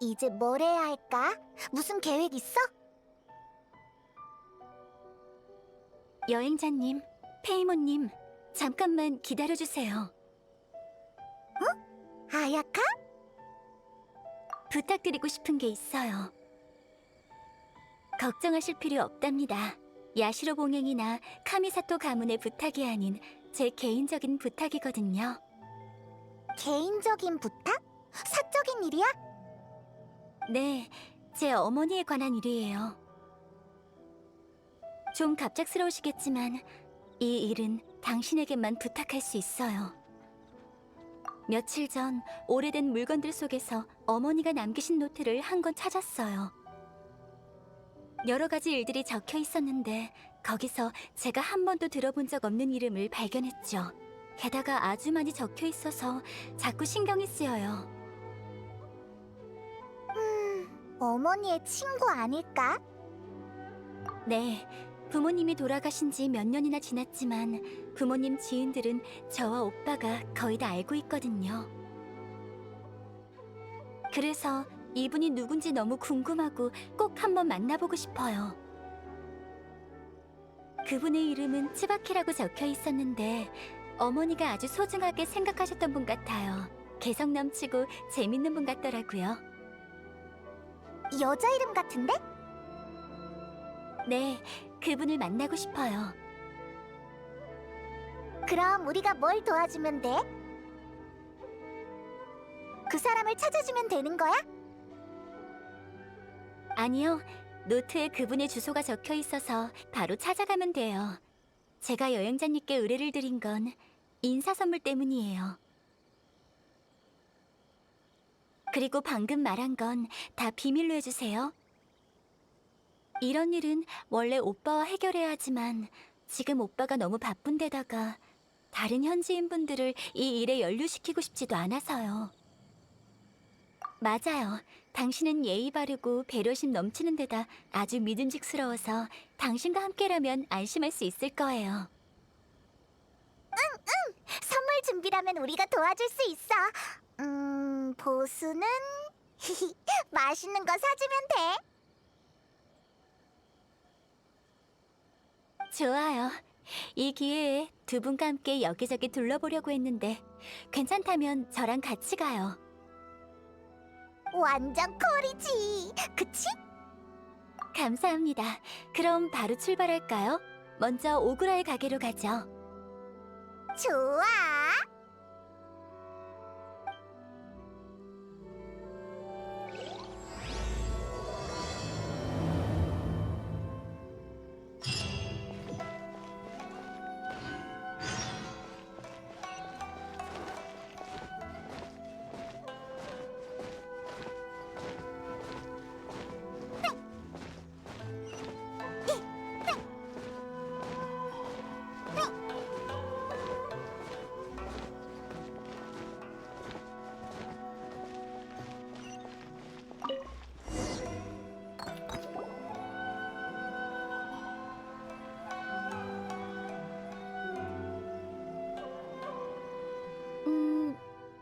이제 뭘 해야 할까? 무슨 계획 있어? 여행자님, 페이모님, 잠깐만 기다려주세요. 아야카? 부탁드리고 싶은 게 있어요. 걱정하실 필요 없답니다. 야시로 봉행이나 카미사토 가문의 부탁이 아닌 제 개인적인 부탁이거든요. 개인적인 부탁? 사적인 일이야? 네, 제 어머니에 관한 일이에요. 좀 갑작스러우시겠지만 이 일은 당신에게만 부탁할 수 있어요. 며칠 전 오래된 물건들 속에서 어머니가 남기신 노트를 한 권 찾았어요. 여러 가지 일들이 적혀 있었는데 거기서 제가 한 번도 들어본 적 없는 이름을 발견했죠. 게다가 아주 많이 적혀 있어서 자꾸 신경이 쓰여요. 어머니의 친구 아닐까? 네, 부모님이 돌아가신 지 몇 년이나 지났지만 부모님 지인들은 저와 오빠가 거의 다 알고 있거든요. 그래서 이분이 누군지 너무 궁금하고 꼭 한번 만나보고 싶어요. 그분의 이름은 츠바키라고 적혀 있었는데 어머니가 아주 소중하게 생각하셨던 분 같아요. 개성 넘치고 재밌는 분 같더라고요. 여자 이름 같은데? 네, 그분을 만나고 싶어요. 그럼 우리가 뭘 도와주면 돼? 그 사람을 찾아주면 되는 거야? 아니요, 노트에 그분의 주소가 적혀 있어서 바로 찾아가면 돼요. 제가 여행자님께 의뢰를 드린 건 인사 선물 때문이에요. 그리고 방금 말한 건 다 비밀로 해주세요. 이런 일은 원래 오빠와 해결해야 하지만 지금 오빠가 너무 바쁜 데다가 다른 현지인 분들을 이 일에 연루시키고 싶지도 않아서요. 맞아요. 당신은 예의 바르고 배려심 넘치는 데다 아주 믿음직스러워서 당신과 함께라면 안심할 수 있을 거예요. 선물 준비라면 우리가 도와줄 수 있어. 보수는 맛있는 거 사주면 돼. 좋아요. 이 기회에 두 분과 함께 여기저기 둘러보려고 했는데 괜찮다면 저랑 같이 가요. 완전 콜이지. 그치? 감사합니다. 그럼 바로 출발할까요? 먼저 오구라의 가게로 가죠. 좋아.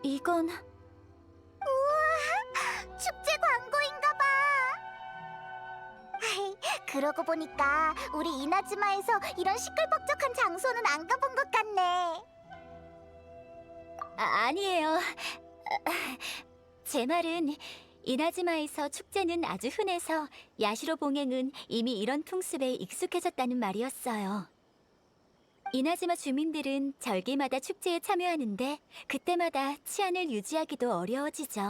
이건 우와, 축제 광고인가 봐. 그러고 보니까 우리 이나즈마에서 이런 시끌벅적한 장소는 안 가본 것 같네. 아니에요. 제 말은 이나즈마에서 축제는 아주 흔해서 야시로 봉행은 이미 이런 풍습에 익숙해졌다는 말이었어요. 이나즈마 주민들은 절기마다 축제에 참여하는데 그때마다 치안을 유지하기도 어려워지죠.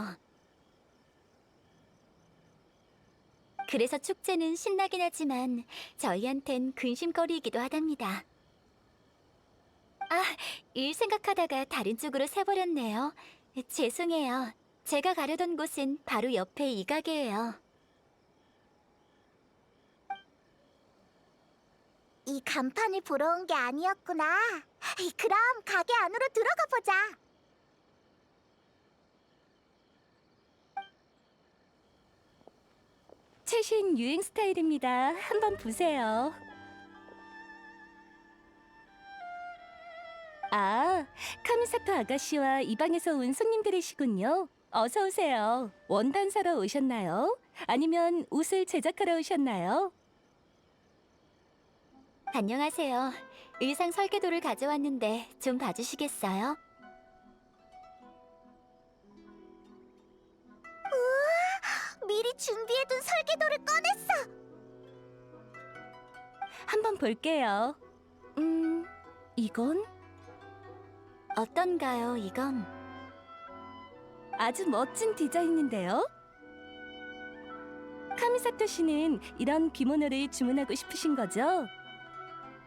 그래서 축제는 신나긴 하지만 저희한텐 근심거리이기도 하답니다. 아, 일 생각하다가 다른 쪽으로 새버렸네요. 죄송해요. 제가 가려던 곳은 바로 옆에 이 가게예요. 이 간판을 보러 온 게 아니었구나. 그럼 가게 안으로 들어가 보자. 최신 유행 스타일입니다. 한번 보세요. 아, 카미사토 아가씨와 이 방에서 온 손님들이시군요. 어서 오세요. 원단 사러 오셨나요? 아니면 옷을 제작하러 오셨나요? 안녕하세요. 의상 설계도를 가져왔는데 좀 봐주시겠어요? 미리 준비해둔 설계도를 꺼냈어. 한번 볼게요. 이건 어떤가요, 이건? 아주 멋진 디자인인데요. 카미사토 씨는 이런 기모노를 주문하고 싶으신 거죠?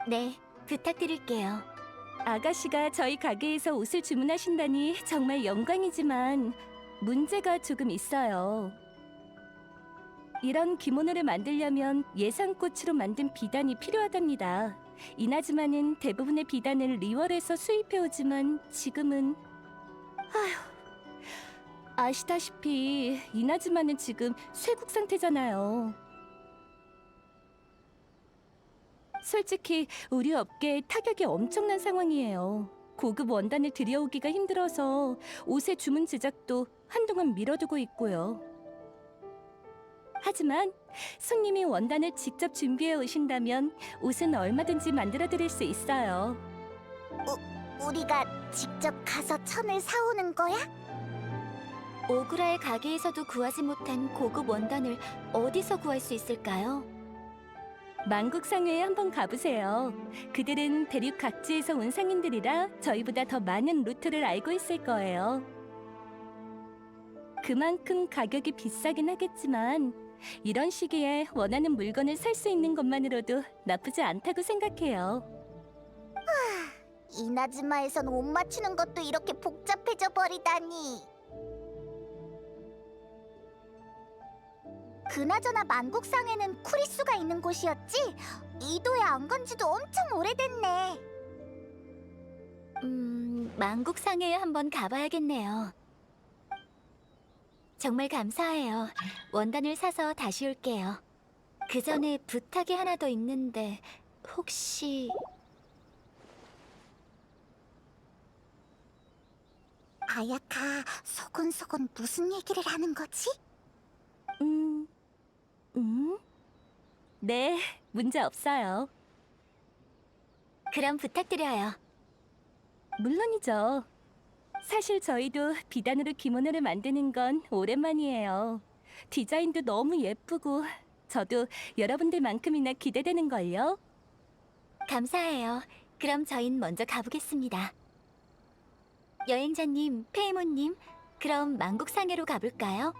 네, 부탁드릴게요. 아가씨가 저희 가게에서 옷을 주문하신다니 정말 영광이지만 문제가 조금 있어요. 이런 기모노를 만들려면 예상꽃으로 만든 비단이 필요하답니다. 이나즈마는 대부분의 비단을 리월에서 수입해오지만 지금은 아시다시피 이나즈마는 지금 쇠국 상태잖아요. 솔직히 우리 업계에 타격이 엄청난 상황이에요. 고급 원단을 들여오기가 힘들어서 옷의 주문 제작도 한동안 미뤄두고 있고요. 하지만 손님이 원단을 직접 준비해 오신다면 옷은 얼마든지 만들어 드릴 수 있어요. 우리가 직접 가서 천을 사오는 거야? 오그라의 가게에서도 구하지 못한 고급 원단을 어디서 구할 수 있을까요? 만국상회에 한번 가보세요. 그들은 대륙 각지에서 온 상인들이라 저희보다 더 많은 루트를 알고 있을 거예요. 그만큼 가격이 비싸긴 하겠지만 이런 시기에 원하는 물건을 살 수 있는 것만으로도 나쁘지 않다고 생각해요. 이나즈마에선 옷 맞추는 것도 이렇게 복잡해져 버리다니. 그나저나 만국상에는 쿠리수가 있는 곳이었지? 이도에 안 간 지도 엄청 오래됐네. 만국상회에 한번 가봐야겠네요. 정말 감사해요. 원단을 사서 다시 올게요. 그 전에 부탁이 하나 더 있는데 혹시... 아야카, 소곤소곤 무슨 얘기를 하는 거지? 네, 문제 없어요. 그럼 부탁드려요. 물론이죠. 사실 저희도 비단으로 기모노를 만드는 건 오랜만이에요. 디자인도 너무 예쁘고 저도 여러분들만큼이나 기대되는걸요. 감사해요. 그럼 저흰 먼저 가보겠습니다. 여행자님, 페이모님, 그럼 만국상회로 가볼까요?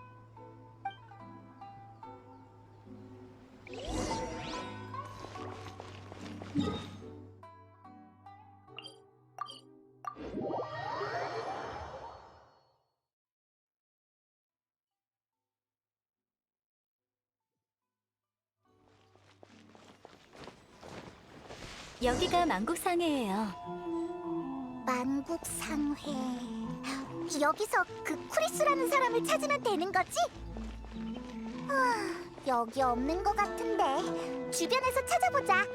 여기가 만국상회예요. 만국상회. 여기서 그 쿠리스라는 사람을 찾으면 되는 거지? 여기 없는 것 같은데. 주변에서 찾아보자.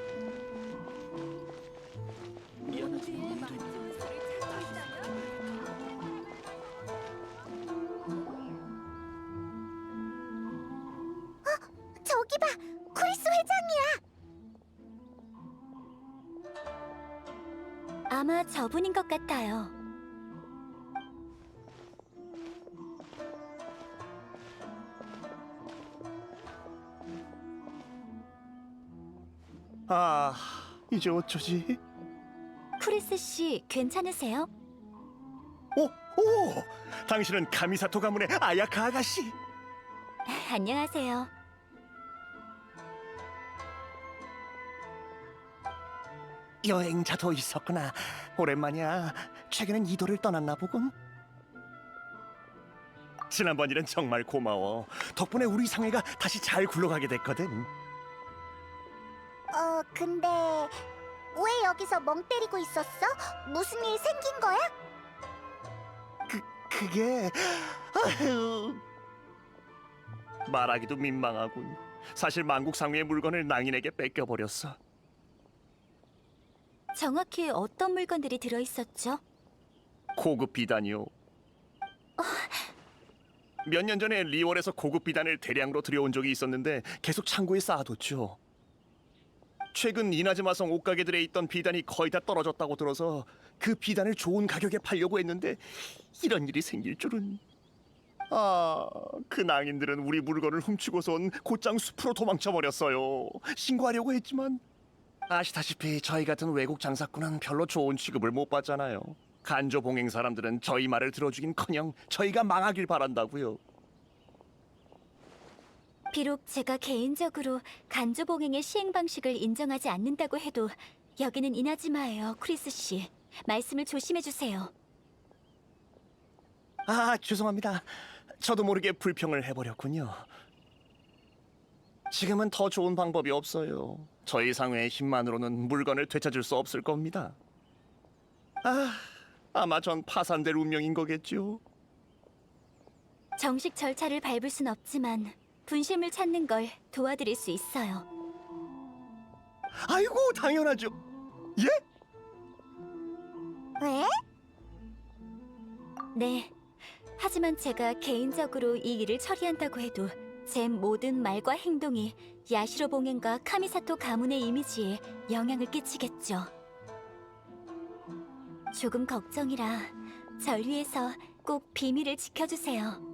저기 봐! 쿠리스 회장이야! 아마 저분인 것 같아요. 아, 이제 어쩌지? 쿠리스 씨, 괜찮으세요? 오, 당신은 카미사토 가문의 아야카 아가씨. 안녕하세요. 여행자도 있었구나. 오랜만이야. 최근엔 이도를 떠났나 보군. 지난번 일은 정말 고마워. 덕분에 우리 상회가 다시 잘 굴러가게 됐거든. 근데 왜 여기서 멍 때리고 있었어? 무슨 일 생긴 거야? 그게... 아휴... 말하기도 민망하군. 사실 만국상회의 물건을 낭인에게 뺏겨버렸어. 정확히 어떤 물건들이 들어있었죠? 고급 비단이요. 몇 년 전에 리월에서 고급 비단을 대량으로 들여온 적이 있었는데 계속 창고에 쌓아뒀죠. 최근 이나즈마성 옷가게들에 있던 비단이 거의 다 떨어졌다고 들어서 그 비단을 좋은 가격에 팔려고 했는데 이런 일이 생길 줄은. 그 낭인들은 우리 물건을 훔치고선 곧장 숲으로 도망쳐 버렸어요. 신고하려고 했지만 아시다시피 저희 같은 외국 장사꾼은 별로 좋은 취급을 못 받잖아요. 간조 봉행 사람들은 저희 말을 들어주긴커녕 저희가 망하길 바란다고요. 비록 제가 개인적으로 간조봉행의 시행 방식을 인정하지 않는다고 해도 여기는 이나즈마예요, 크리스 씨. 말씀을 조심해 주세요. 죄송합니다. 저도 모르게 불평을 해버렸군요. 지금은 더 좋은 방법이 없어요. 저희 상회의 힘만으로는 물건을 되찾을 수 없을 겁니다. 아마 전 파산될 운명인 거겠죠. 정식 절차를 밟을 순 없지만 분실물 찾는 걸 도와드릴 수 있어요. 아이고, 당연하죠. 예? 왜? 네. 하지만 제가 개인적으로 이 일을 처리한다고 해도 제 모든 말과 행동이 야시로 봉행과 카미사토 가문의 이미지에 영향을 끼치겠죠. 조금 걱정이라 절 위해서 꼭 비밀을 지켜주세요.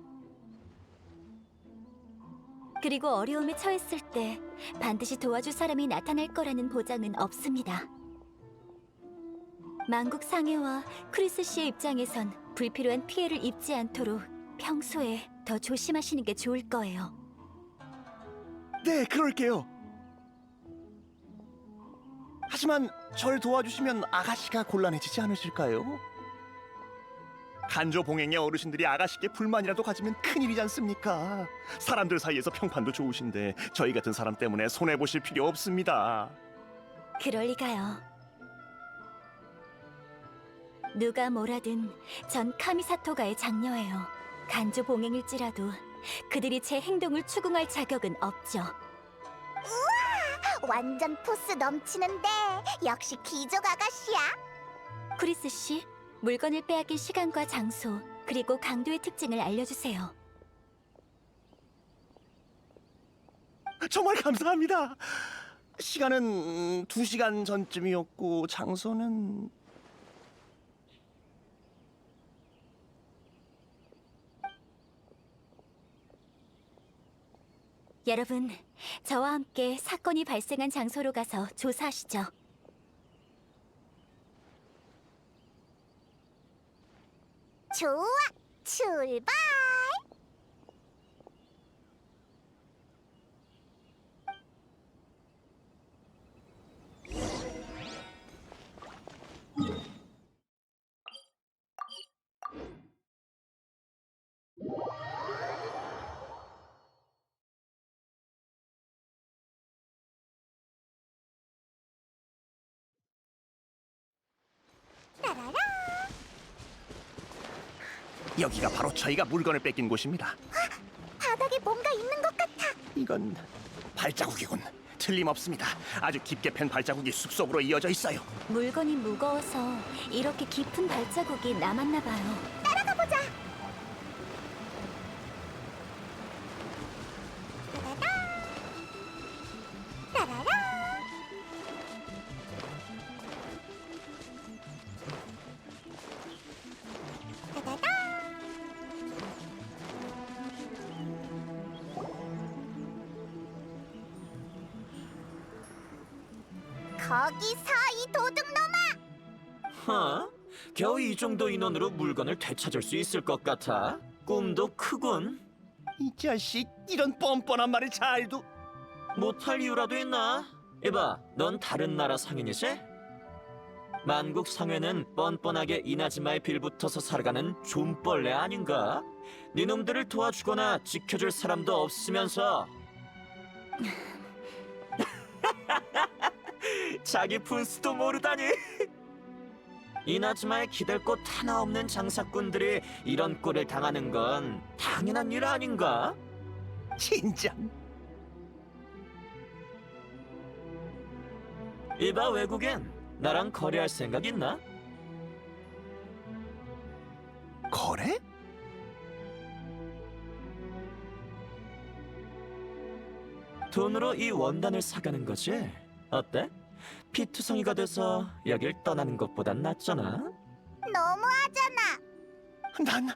그리고 어려움에 처했을 때 반드시 도와줄 사람이 나타날 거라는 보장은 없습니다. 만국 상해와 크리스 씨의 입장에선 불필요한 피해를 입지 않도록 평소에 더 조심하시는 게 좋을 거예요. 네, 그럴게요. 하지만 절 도와주시면 아가씨가 곤란해지지 않으실까요? 간조 봉행의 어르신들이 아가씨께 불만이라도 가지면 큰일이지 않습니까? 사람들 사이에서 평판도 좋으신데 저희 같은 사람 때문에 손해보실 필요 없습니다. 그럴 리가요. 누가 뭐라든 전 카미사토가의 장녀예요. 간조 봉행일지라도 그들이 제 행동을 추궁할 자격은 없죠. 완전 포스 넘치는데 역시 귀족 아가씨야. 크리스 씨, 물건을 빼앗긴 시간과 장소, 그리고 강도의 특징을 알려주세요. 정말 감사합니다. 시간은 2시간 전쯤이었고 장소는... 여러분, 저와 함께 사건이 발생한 장소로 가서 조사하시죠. 좋아, 출발! 라라라. 여기가 바로 저희가 물건을 뺏긴 곳입니다. 바닥에 뭔가 있는 것 같아. 이건 발자국이군. 틀림없습니다. 아주 깊게 팬 발자국이 숲속으로 이어져 있어요. 물건이 무거워서 이렇게 깊은 발자국이 남았나 봐요. 따라가 보자. 라라라. 라라라. 라라라. 거기서 이 도둑놈아! 겨우 이 정도 인원으로 물건을 되찾을 수 있을 것 같아? 꿈도 크군. 이 자식, 이런 뻔뻔한 말을 잘도... 못할 이유라도 있나? 이봐, 넌 다른 나라 상인이지? 만국 상회는 뻔뻔하게 이나즈마에 빌붙어서 살아가는 좀벌레 아닌가? 네 놈들을 도와주거나 지켜줄 사람도 없으면서 자기 분수도 모르다니. 이나즈마에 기댈 곳 하나 없는 장사꾼들이 이런 꼴을 당하는 건 당연한 일 아닌가? 진정. 이봐 외국인, 나랑 거래할 생각 있나? 거래? 돈으로 이 원단을 사가는 거지? 어때? 피투성이가 돼서 여길 떠나는 것보단 낫잖아. 너무하잖아. 난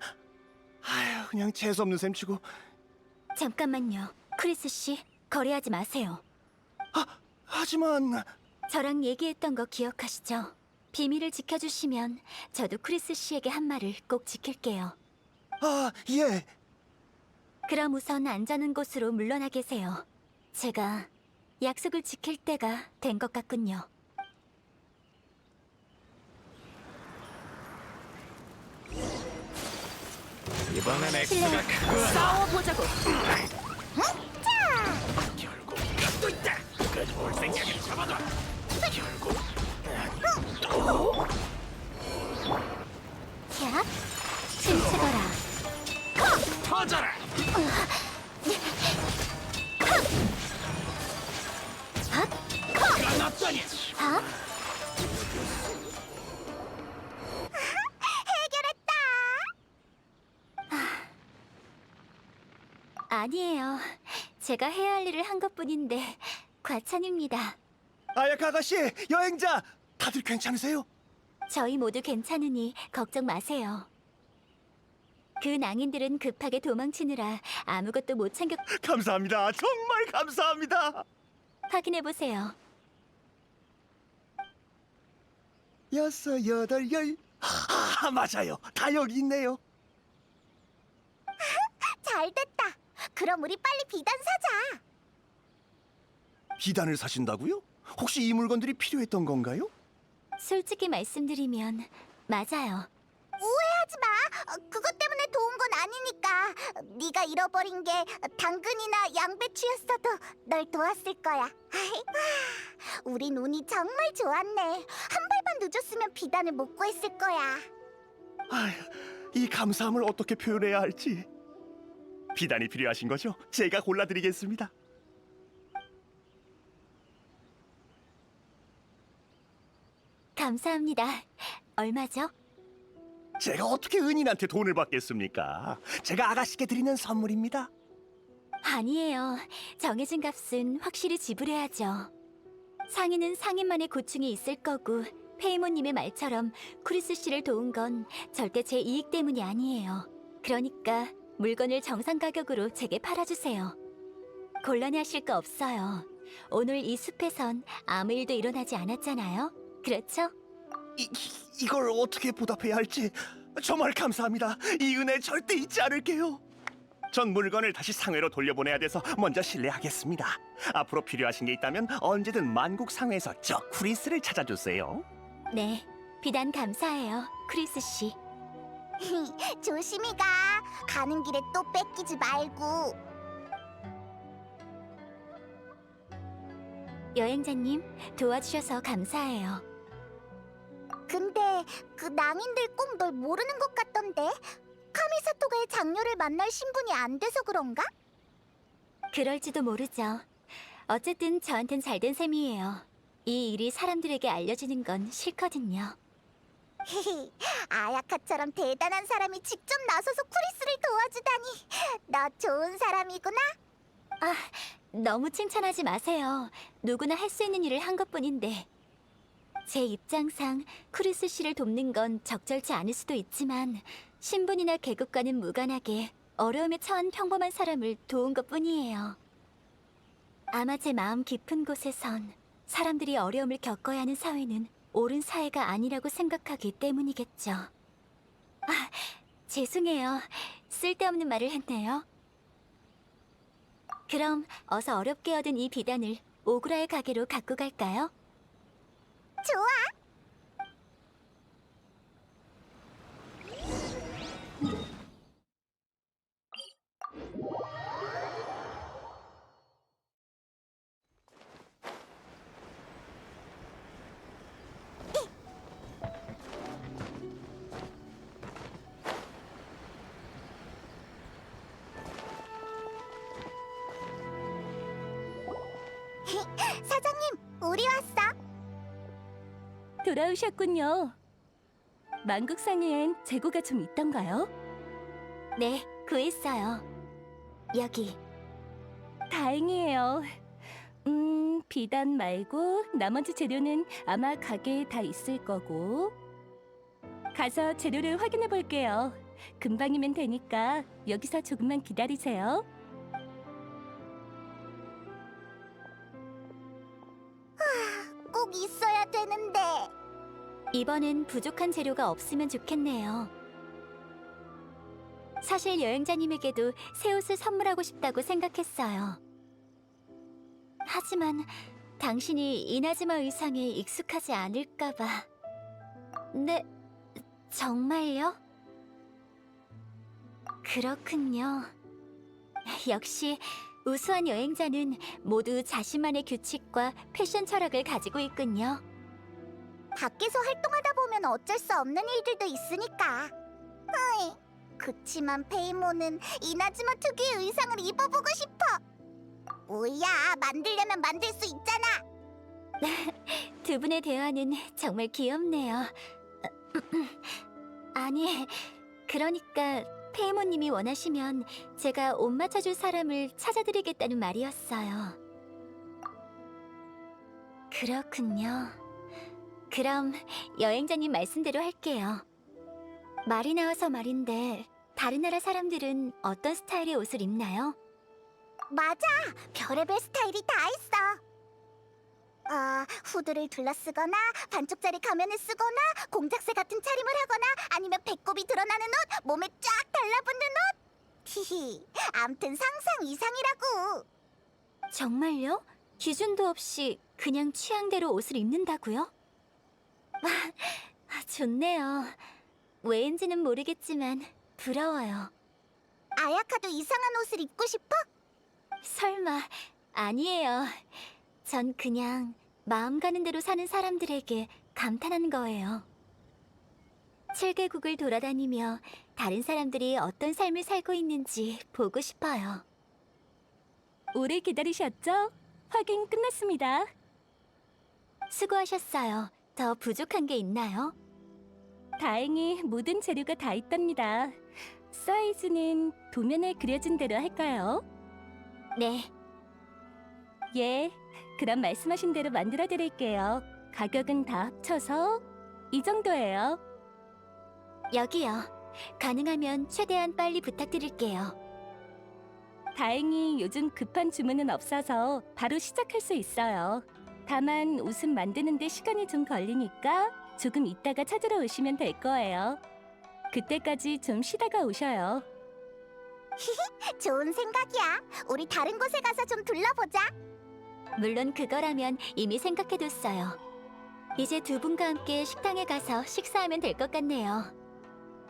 아휴 그냥 재수 없는 셈 치고. 잠깐만요. 크리스 씨, 거래하지 마세요. 하지만 저랑 얘기했던 거 기억하시죠? 비밀을 지켜주시면 저도 크리스 씨에게 한 말을 꼭 지킬게요. 예. 그럼 우선 안전한 곳으로 물러나 계세요. 제가 약속을 지킬 때가 된 것 같군요. 이번엔 X가 크구나. 싸워보자고. 결국 이것도 있다. 그볼 생각을 잡아둬. 결국 야, 춤추거라. 터져라. 이건 어떠냐? 해결했다. 아니에요. 제가 해야 할 일을 한 것뿐인데 과찬입니다. 아야카 아가씨, 여행자, 다들 괜찮으세요? 저희 모두 괜찮으니 걱정 마세요. 그 낭인들은 급하게 도망치느라 아무것도 못 챙겨. 감사합니다. 정말 감사합니다. 확인해 보세요. 6, 8, 10. 맞아요. 다 여기 있네요. 잘 됐다. 그럼 우리 빨리 비단 사자. 비단을 사신다고요? 혹시 이 물건들이 필요했던 건가요? 솔직히 말씀드리면 맞아요. 오해하지 마. 그것 때문에 도운 건 아니니까. 네가 잃어버린 게 당근이나 양배추였어도 널 도왔을 거야. 우린 운이 정말 좋았네. 한 발만 늦었으면 비단을 못 구했을 거야. 아휴, 이 감사함을 어떻게 표현해야 할지. 비단이 필요하신 거죠? 제가 골라드리겠습니다. 감사합니다. 얼마죠? 제가 어떻게 은인한테 돈을 받겠습니까? 제가 아가씨께 드리는 선물입니다. 아니에요. 정해진 값은 확실히 지불해야죠. 상인은 상인만의 고충이 있을 거고 페이모님의 말처럼 크리스 씨를 도운 건 절대 제 이익 때문이 아니에요. 그러니까 물건을 정상 가격으로 제게 팔아주세요. 곤란해하실 거 없어요. 오늘 이 숲에선 아무 일도 일어나지 않았잖아요. 그렇죠? 이걸 어떻게 보답해야 할지 정말 감사합니다. 이 은혜 절대 잊지 않을게요. 전 물건을 다시 상회로 돌려보내야 돼서 먼저 실례하겠습니다. 앞으로 필요하신 게 있다면 언제든 만국 상회에서 저 크리스를 찾아주세요. 네, 비단 감사해요, 크리스 씨. 조심히 가. 가는 길에 또 뺏기지 말고. 여행자님, 도와주셔서 감사해요. 근데 그 낭인들 꼭 널 모르는 것 같던데. 카미사토가의 장녀를 만날 신분이 안 돼서 그런가? 그럴지도 모르죠. 어쨌든 저한텐 잘된 셈이에요. 이 일이 사람들에게 알려지는 건 싫거든요. 아야카처럼 대단한 사람이 직접 나서서 크리스를 도와주다니. 너 좋은 사람이구나. 아, 너무 칭찬하지 마세요. 누구나 할 수 있는 일을 한 것뿐인데. 제 입장상 크리스 씨를 돕는 건 적절치 않을 수도 있지만 신분이나 계급과는 무관하게 어려움에 처한 평범한 사람을 도운 것뿐이에요. 아마 제 마음 깊은 곳에선 사람들이 어려움을 겪어야 하는 사회는 옳은 사회가 아니라고 생각하기 때문이겠죠. 아, 죄송해요. 쓸데없는 말을 했네요. 그럼 어서 어렵게 얻은 이 비단을 오그라의 가게로 갖고 갈까요? 좋아. 사장님, 우리 왔어. 돌아오셨군요. 만국상회엔 재고가 좀 있던가요? 네, 구했어요. 여기. 다행이에요. 비단 말고 나머지 재료는 아마 가게에 다 있을 거고. 가서 재료를 확인해 볼게요. 금방이면 되니까 여기서 조금만 기다리세요. 꼭 있어야 되는데. 이번엔 부족한 재료가 없으면 좋겠네요. 사실 여행자님에게도 새 옷을 선물하고 싶다고 생각했어요. 하지만 당신이 이나즈마 의상에 익숙하지 않을까봐. 네, 정말요? 그렇군요. 역시 우수한 여행자는 모두 자신만의 규칙과 패션 철학을 가지고 있군요. 밖에서 활동하다 보면 어쩔 수 없는 일들도 있으니까. 으이, 그치만 페이모는 이나즈마 특유의 의상을 입어보고 싶어. 뭐야, 만들려면 만들 수 있잖아. 두 분의 대화는 정말 귀엽네요. 아니, 그러니까 페이모님이 원하시면 제가 옷 맞춰줄 사람을 찾아드리겠다는 말이었어요. 그렇군요. 그럼 여행자님 말씀대로 할게요. 말이 나와서 말인데 다른 나라 사람들은 어떤 스타일의 옷을 입나요? 맞아, 별의별 스타일이 다 있어. 후드를 둘러쓰거나 반쪽짜리 가면을 쓰거나 공작새 같은 차림을 하거나 아니면 배꼽이 드러나는 옷, 몸에 쫙 달라붙는 옷. 히히, 암튼 상상 이상이라고. 정말요? 기준도 없이 그냥 취향대로 옷을 입는다고요? 좋네요. 왜인지는 모르겠지만 부러워요. 아야카도 이상한 옷을 입고 싶어? 설마, 아니에요. 전 그냥 마음 가는 대로 사는 사람들에게 감탄하는 거예요. 7개국을 돌아다니며 다른 사람들이 어떤 삶을 살고 있는지 보고 싶어요. 오래 기다리셨죠? 확인 끝났습니다. 수고하셨어요. 더 부족한 게 있나요? 다행히 모든 재료가 다 있답니다. 사이즈는 도면에 그려진 대로 할까요? 네, 예, 그럼 말씀하신 대로 만들어 드릴게요. 가격은 다 합쳐서 이 정도예요. 여기요. 가능하면 최대한 빨리 부탁드릴게요. 다행히 요즘 급한 주문은 없어서 바로 시작할 수 있어요. 다만 옷은 만드는데 시간이 좀 걸리니까 조금 이따가 찾으러 오시면 될 거예요. 그때까지 좀 쉬다가 오셔요. 좋은 생각이야. 우리 다른 곳에 가서 좀 둘러보자. 물론 그거라면 이미 생각해뒀어요. 이제 두 분과 함께 식당에 가서 식사하면 될 것 같네요.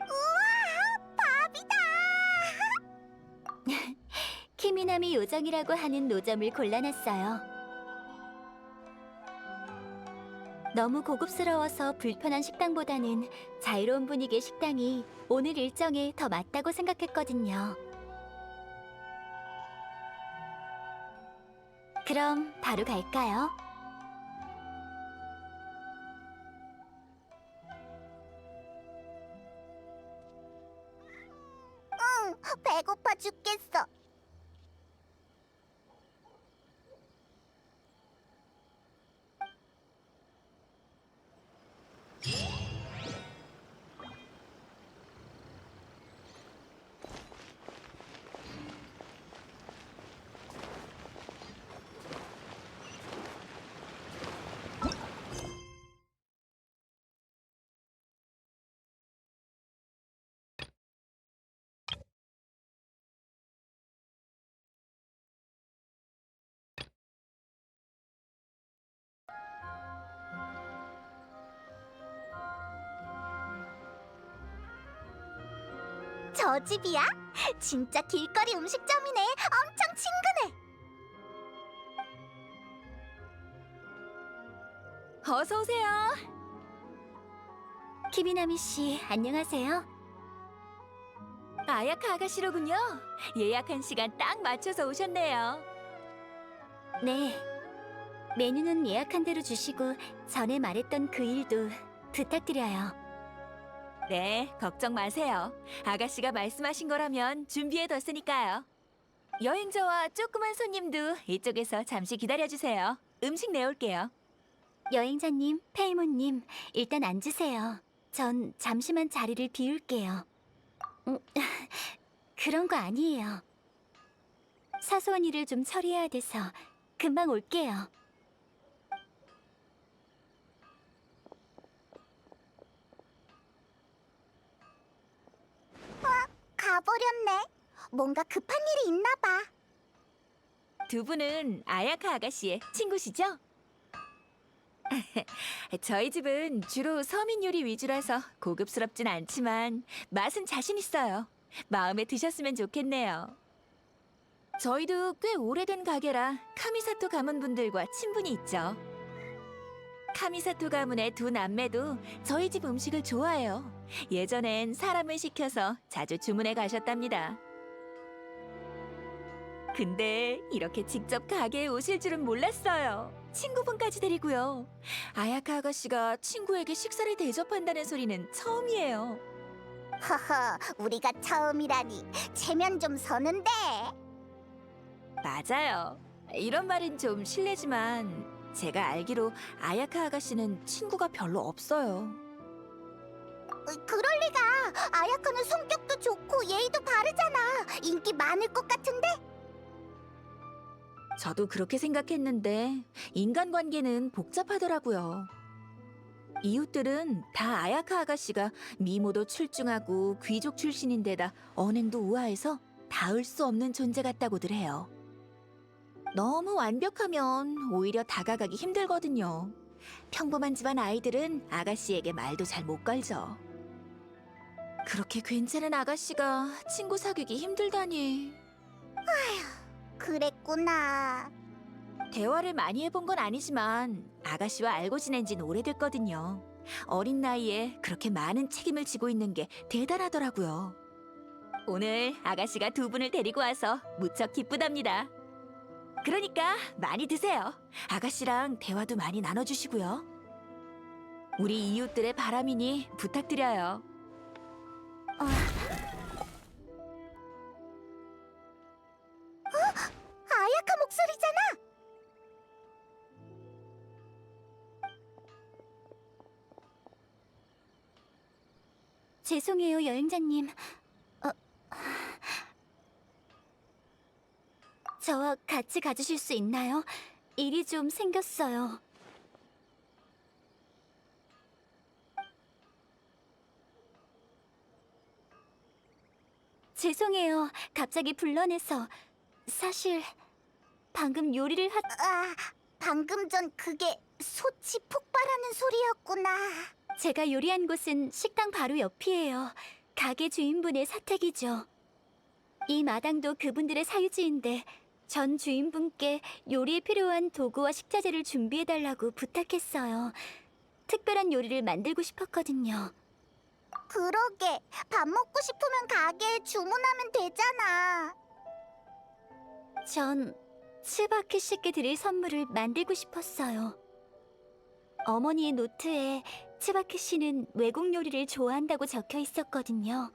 우와, 밥이다. 키미나미 요정이라고 하는 노점을 골라놨어요. 너무 고급스러워서 불편한 식당보다는 자유로운 분위기의 식당이 오늘 일정에 더 맞다고 생각했거든요. 그럼 바로 갈까요? 응, 배고파 죽겠어. 저 집이야? 진짜 길거리 음식점이네. 엄청 친근해. 어서 오세요. 키미나미 씨, 안녕하세요. 아야카 아가씨로군요. 예약한 시간 딱 맞춰서 오셨네요. 네. 메뉴는 예약한 대로 주시고 전에 말했던 그 일도 부탁드려요. 네, 걱정 마세요. 아가씨가 말씀하신 거라면 준비해뒀으니까요. 여행자와 조그만 손님도 이쪽에서 잠시 기다려주세요. 음식 내올게요. 여행자님, 페이모님, 일단 앉으세요. 전 잠시만 자리를 비울게요. 그런 거 아니에요. 사소한 일을 좀 처리해야 돼서 금방 올게요. 가버렸네. 뭔가 급한 일이 있나 봐. 두 분은 아야카 아가씨의 친구시죠? 저희 집은 주로 서민 요리 위주라서 고급스럽진 않지만 맛은 자신 있어요. 마음에 드셨으면 좋겠네요. 저희도 꽤 오래된 가게라 카미사토 가문분들과 친분이 있죠. 카미사토 가문의 두 남매도 저희 집 음식을 좋아해요. 예전엔 사람을 시켜서 자주 주문해 가셨답니다. 근데 이렇게 직접 가게에 오실 줄은 몰랐어요. 친구분까지 데리고요. 아야카 아가씨가 친구에게 식사를 대접한다는 소리는 처음이에요. 허허, 우리가 처음이라니. 체면 좀 서는데. 맞아요. 이런 말은 좀 실례지만 제가 알기로 아야카 아가씨는 친구가 별로 없어요. 그럴 리가. 아야카는 성격도 좋고 예의도 바르잖아. 인기 많을 것 같은데? 저도 그렇게 생각했는데 인간관계는 복잡하더라고요. 이웃들은 다 아야카 아가씨가 미모도 출중하고 귀족 출신인데다 언행도 우아해서 닿을 수 없는 존재 같다고들 해요. 너무 완벽하면 오히려 다가가기 힘들거든요. 평범한 집안 아이들은 아가씨에게 말도 잘 못 걸죠. 그렇게 괜찮은 아가씨가 친구 사귀기 힘들다니. 그랬구나. 대화를 많이 해본 건 아니지만 아가씨와 알고 지낸 지는 오래됐거든요. 어린 나이에 그렇게 많은 책임을 지고 있는 게 대단하더라고요. 오늘 아가씨가 두 분을 데리고 와서 무척 기쁘답니다. 그러니까 많이 드세요. 아가씨랑 대화도 많이 나눠주시고요. 우리 이웃들의 바람이니 부탁드려요. 아야카 목소리잖아. 죄송해요, 여행자님. 저와 같이 가주실 수 있나요? 일이 좀 생겼어요. 죄송해요. 갑자기 불러내서. 사실 방금 요리를 방금 전 그게 소치 폭발하는 소리였구나. 제가 요리한 곳은 식당 바로 옆이에요. 가게 주인분의 사택이죠. 이 마당도 그분들의 사유지인데 전 주인분께 요리에 필요한 도구와 식자재를 준비해달라고 부탁했어요. 특별한 요리를 만들고 싶었거든요. 그러게. 밥 먹고 싶으면 가게에 주문하면 되잖아. 전 츠바키 씨께 드릴 선물을 만들고 싶었어요. 어머니의 노트에 츠바키 씨는 외국 요리를 좋아한다고 적혀 있었거든요.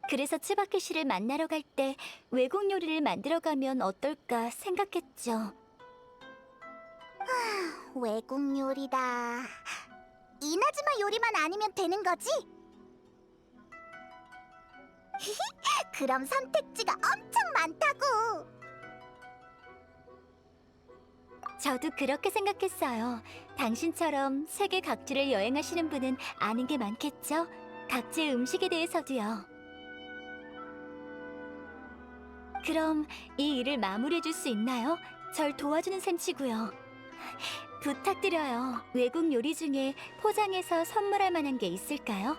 그래서 츠바키 씨를 만나러 갈 때 외국 요리를 만들어가면 어떨까 생각했죠. 외국 요리다. 이나즈마 요리만 아니면 되는 거지? 그럼 선택지가 엄청 많다고. 저도 그렇게 생각했어요. 당신처럼 세계 각지를 여행하시는 분은 아는 게 많겠죠? 각지의 음식에 대해서도요. 그럼 이 일을 마무리해 줄 수 있나요? 절 도와주는 셈치고요. 부탁드려요. 외국 요리 중에 포장해서 선물할 만한 게 있을까요?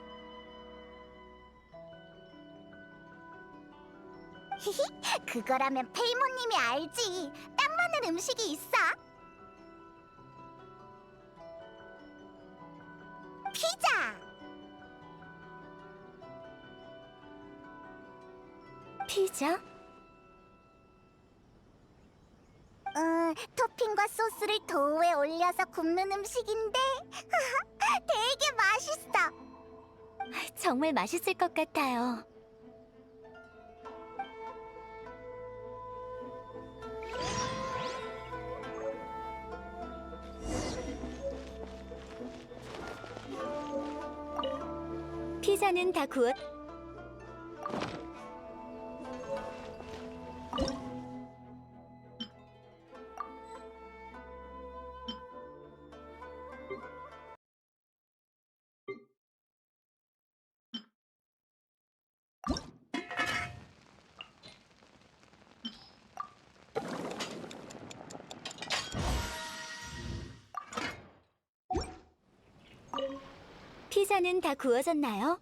그거라면 페이모님이 알지. 딱 맞는 음식이 있어. 피자. 피자? 토핑과 소스를 도우에 올려서 굽는 음식인데 되게 맛있어. 정말 맛있을 것 같아요. 피자는 다 구웠... 피자는 다 구워졌나요?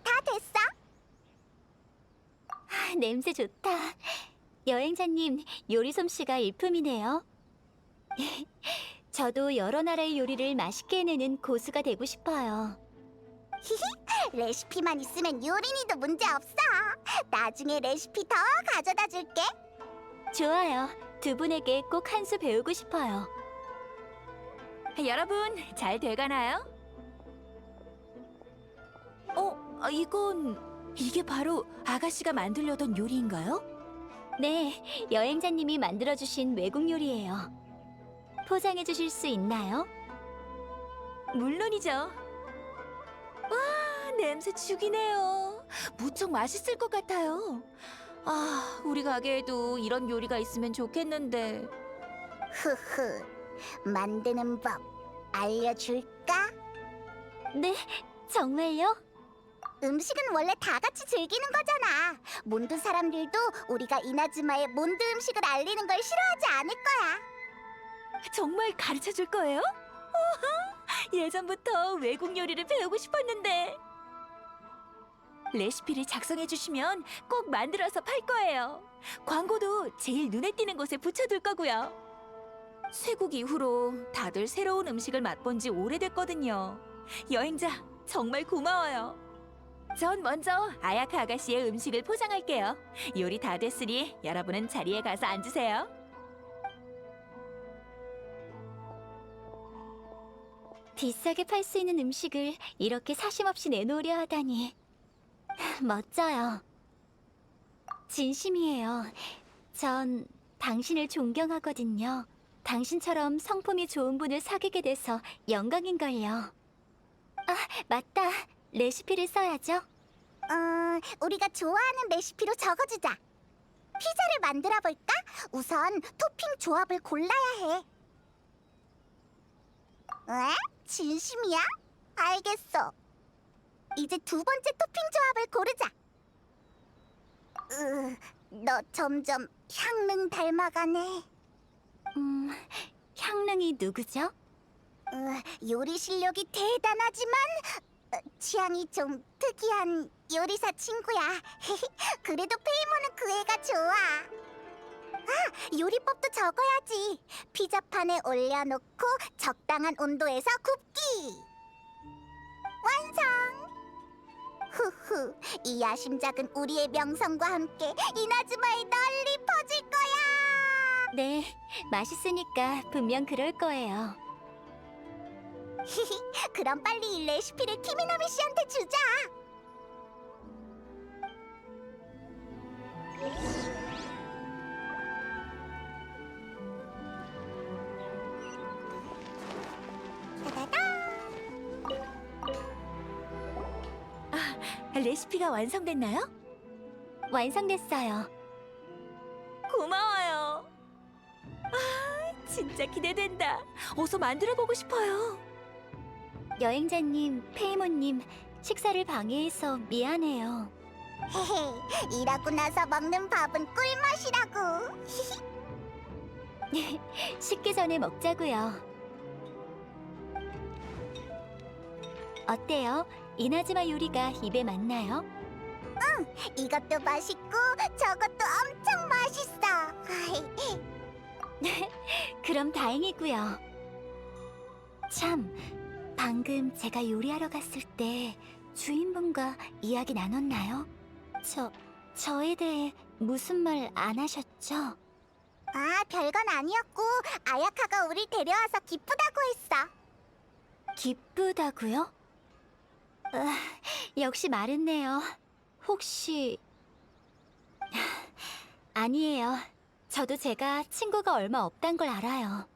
다 됐어? 냄새 좋다. 여행자님, 요리 솜씨가 일품이네요. 저도 여러 나라의 요리를 맛있게 해내는 고수가 되고 싶어요. 레시피만 있으면 요리니도 문제 없어. 나중에 레시피 더 가져다 줄게. 좋아요. 두 분에게 꼭 한 수 배우고 싶어요. 여러분, 잘 돼가나요? 이게 바로 아가씨가 만들려던 요리인가요? 네, 여행자님이 만들어주신 외국 요리예요. 포장해 주실 수 있나요? 물론이죠. 와, 냄새 죽이네요. 무척 맛있을 것 같아요. 아, 우리 가게에도 이런 요리가 있으면 좋겠는데. 흐흐. 만드는 법 알려줄까? 네, 정말요? 음식은 원래 다 같이 즐기는 거잖아. 몬드 사람들도 우리가 이나즈마의 몬드 음식을 알리는 걸 싫어하지 않을 거야. 정말 가르쳐 줄 거예요? 우와, 예전부터 외국 요리를 배우고 싶었는데. 레시피를 작성해 주시면 꼭 만들어서 팔 거예요. 광고도 제일 눈에 띄는 곳에 붙여둘 거고요. 쇄국 이후로 다들 새로운 음식을 맛본 지 오래됐거든요. 여행자, 정말 고마워요. 전 먼저 아야카 아가씨의 음식을 포장할게요. 요리 다 됐으니 여러분은 자리에 가서 앉으세요. 비싸게 팔 수 있는 음식을 이렇게 사심 없이 내놓으려 하다니. 멋져요. 진심이에요. 전 당신을 존경하거든요. 당신처럼 성품이 좋은 분을 사귀게 돼서 영광인걸요. 아, 맞다. 레시피를 써야죠. 우리가 좋아하는 레시피로 적어주자. 피자를 만들어 볼까? 우선 토핑 조합을 골라야 해. 에? 진심이야? 알겠어. 이제 두 번째 토핑 조합을 고르자. 너 점점 향릉 닮아가네. 향릉이 누구죠? 요리 실력이 대단하지만 취향이 좀 특이한 요리사 친구야. 그래도 페이모는 그 애가 좋아. 아, 요리법도 적어야지. 피자판에 올려놓고 적당한 온도에서 굽기. 완성! 후후, 이 야심작은 우리의 명성과 함께 이나즈마에 널리 퍼질 거야. 네, 맛있으니까 분명 그럴 거예요. 그럼 빨리 이 레시피를 키미나미 씨한테 주자. 레시피가 완성됐나요? 완성됐어요. 고마워요. 아, 진짜 기대된다. 어서 만들어보고 싶어요. 여행자님, 페이모님, 식사를 방해해서 미안해요. 헤헤, 일하고 나서 먹는 밥은 꿀맛이라고. 식기 전에 먹자고요. 어때요? 이나즈마 요리가 입에 맞나요? 이것도 맛있고 저것도 엄청 맛있어. 그럼 다행이고요. 참, 방금 제가 요리하러 갔을 때 주인분과 이야기 나눴나요? 저에 대해 무슨 말 안 하셨죠? 아, 별건 아니었고 아야카가 우리 데려와서 기쁘다고 했어. 기쁘다고요? 역시 말했네요. 혹시... 아니에요. 저도 제가 친구가 얼마 없단 걸 알아요.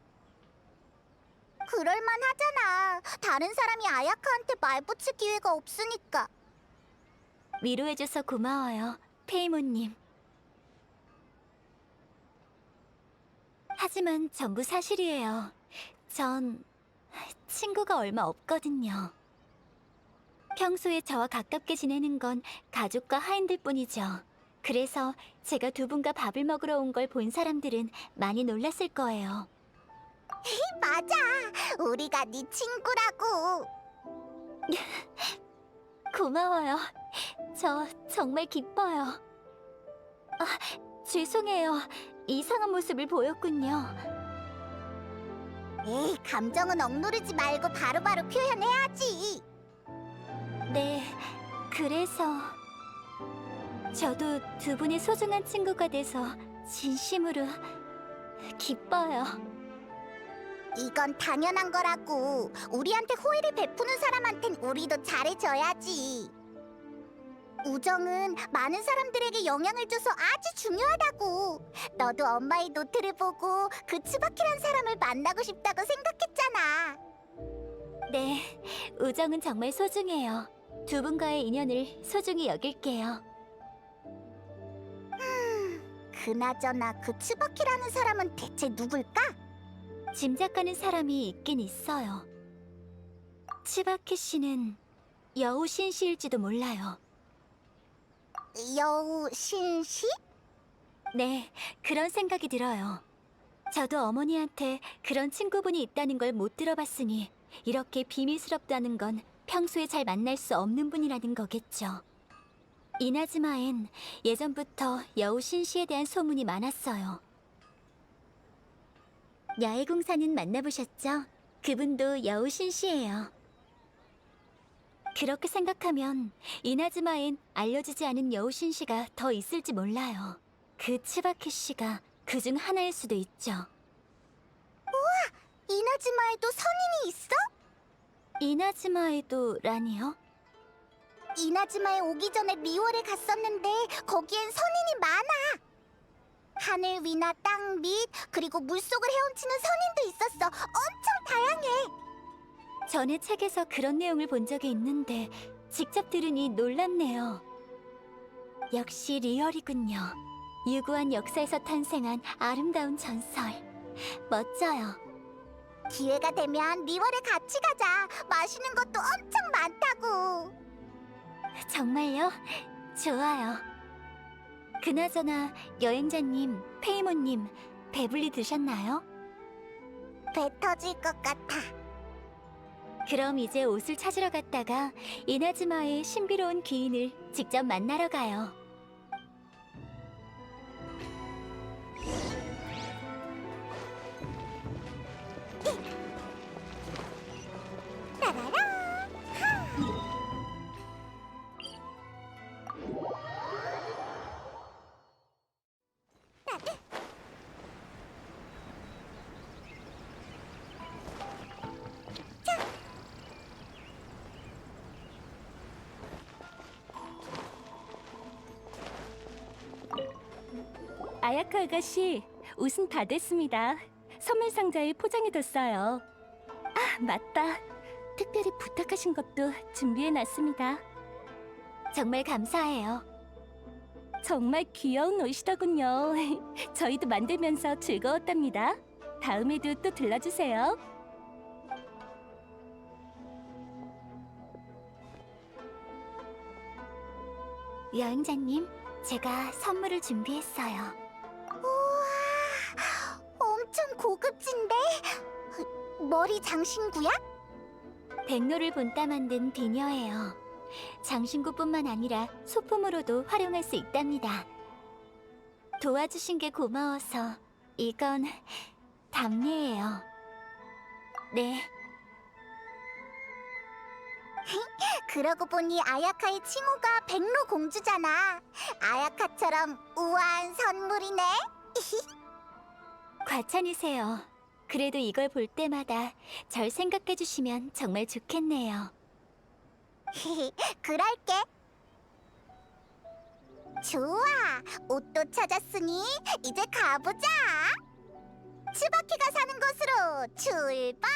그럴만 하잖아. 다른 사람이 아야카한테 말 붙일 기회가 없으니까. 위로해줘서 고마워요, 페이모님. 하지만 전부 사실이에요. 전 친구가 얼마 없거든요. 평소에 저와 가깝게 지내는 건 가족과 하인들 뿐이죠. 그래서 제가 두 분과 밥을 먹으러 온 걸 본 사람들은 많이 놀랐을 거예요. 맞아. 우리가 네 친구라고. 고마워요. 저 정말 기뻐요. 죄송해요. 이상한 모습을 보였군요. 에이, 감정은 억누르지 말고 바로바로 표현해야지. 네, 그래서 저도 두 분의 소중한 친구가 돼서 진심으로 기뻐요. 이건 당연한 거라고. 우리한테 호의를 베푸는 사람한텐 우리도 잘해줘야지. 우정은 많은 사람들에게 영향을 줘서 아주 중요하다고. 너도 엄마의 노트를 보고 그 츠바키란 사람을 만나고 싶다고 생각했잖아. 네, 우정은 정말 소중해요. 두 분과의 인연을 소중히 여길게요. 그나저나 그 츠바키라는 사람은 대체 누굴까? 짐작가는 사람이 있긴 있어요. 치바키 씨는 여우 신씨일지도 몰라요. 여우 신씨? 네, 그런 생각이 들어요. 저도 어머니한테 그런 친구분이 있다는 걸 못 들어봤으니 이렇게 비밀스럽다는 건 평소에 잘 만날 수 없는 분이라는 거겠죠. 이나즈마엔 예전부터 여우 신씨에 대한 소문이 많았어요. 야외공사는 만나보셨죠? 그분도 여우 신씨예요. 그렇게 생각하면 이나즈마엔 알려지지 않은 여우 신씨가 더 있을지 몰라요. 그 츠바키 씨가 그중 하나일 수도 있죠. 이나즈마에도 선인이 있어? 이나즈마에도라니요? 이나즈마에 오기 전에 리월에 갔었는데 거기엔 선인이 많아. 하늘 위나 땅 밑, 그리고 물속을 헤엄치는 선인도 있었어. 엄청 다양해. 전에 책에서 그런 내용을 본 적이 있는데 직접 들으니 놀랍네요. 역시 리얼이군요. 유구한 역사에서 탄생한 아름다운 전설. 멋져요. 기회가 되면 리월에 같이 가자. 맛있는 것도 엄청 많다고. 정말요? 좋아요. 그나저나 여행자님, 페이모님, 배불리 드셨나요? 배 터질 것 같아. 그럼 이제 옷을 찾으러 갔다가 이나즈마의 신비로운 귀인을 직접 만나러 가요. 따라라. 아야카 아가씨, 옷은 다 됐습니다. 선물 상자에 포장해뒀어요. 아, 맞다. 특별히 부탁하신 것도 준비해놨습니다. 정말 감사해요. 정말 귀여운 옷이더군요. 저희도 만들면서 즐거웠답니다. 다음에도 또 들러주세요. 여행자님, 제가 선물을 준비했어요. 우와, 엄청 고급진데? 머리 장신구야? 백로를 본따 만든 비녀예요. 장신구뿐만 아니라 소품으로도 활용할 수 있답니다. 도와주신 게 고마워서 이건 답례예요. 네, 그러고 보니 아야카의 칭호가 백로 공주잖아. 아야카처럼 우아한 선물이네. 과찬이세요. 그래도 이걸 볼 때마다 절 생각해 주시면 정말 좋겠네요. 그럴게. 좋아, 옷도 찾았으니 이제 가보자. 츠바키가 사는 곳으로 출발.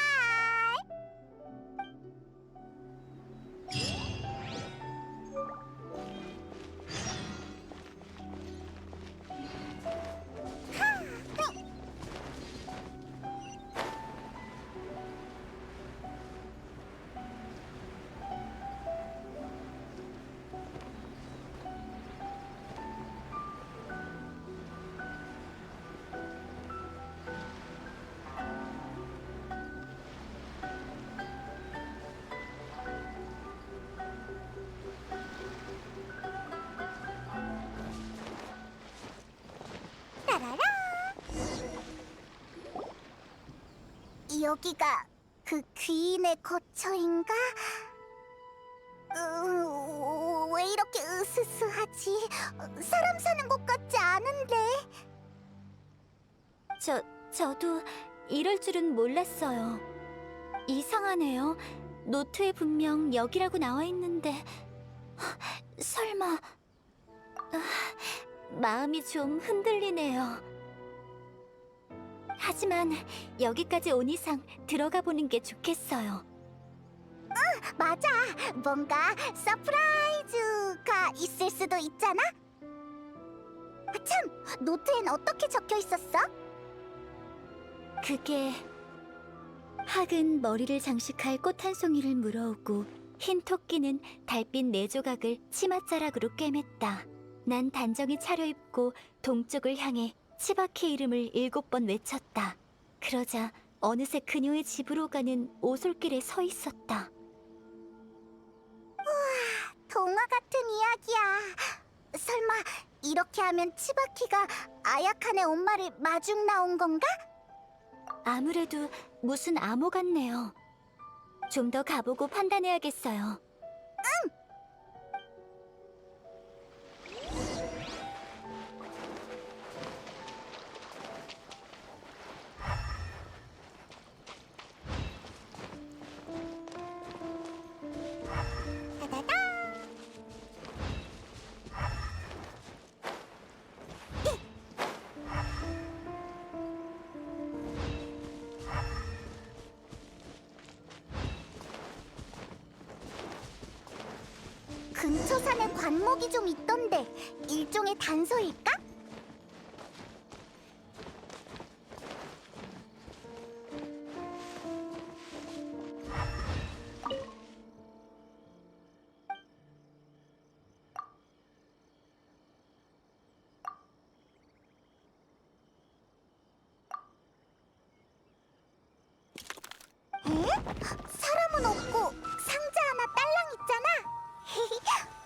따라라. 여기가 그 귀인의 거처인가? 왜 이렇게 으스스하지? 사람 사는 곳 같지 않은데. 저도 이럴 줄은 몰랐어요. 이상하네요. 노트에 분명 여기라고 나와 있는데 설마 마음이 좀 흔들리네요. 하지만 여기까지 온 이상 들어가 보는 게 좋겠어요. 맞아. 뭔가 서프라이즈가 있을 수도 있잖아. 참, 노트엔 어떻게 적혀 있었어? 그게 학은 머리를 장식할 꽃 한 송이를 물어오고 흰 토끼는 달빛 네 조각을 치맛자락으로 꿰맸다. 난 단정히 차려입고 동쪽을 향해 치바키 이름을 7번 외쳤다. 그러자 어느새 그녀의 집으로 가는 오솔길에 서 있었다. 동화 같은 이야기야. 설마 이렇게 하면 치바키가 아야칸의 엄마를 마중 나온 건가? 아무래도 무슨 암호 같네요. 좀 더 가보고 판단해야겠어요. 따다다. 근처 산에 관목이 좀 있던데 일종의 단서일까? 에? 사람은 없고 상자 하나 딸랑 있잖아.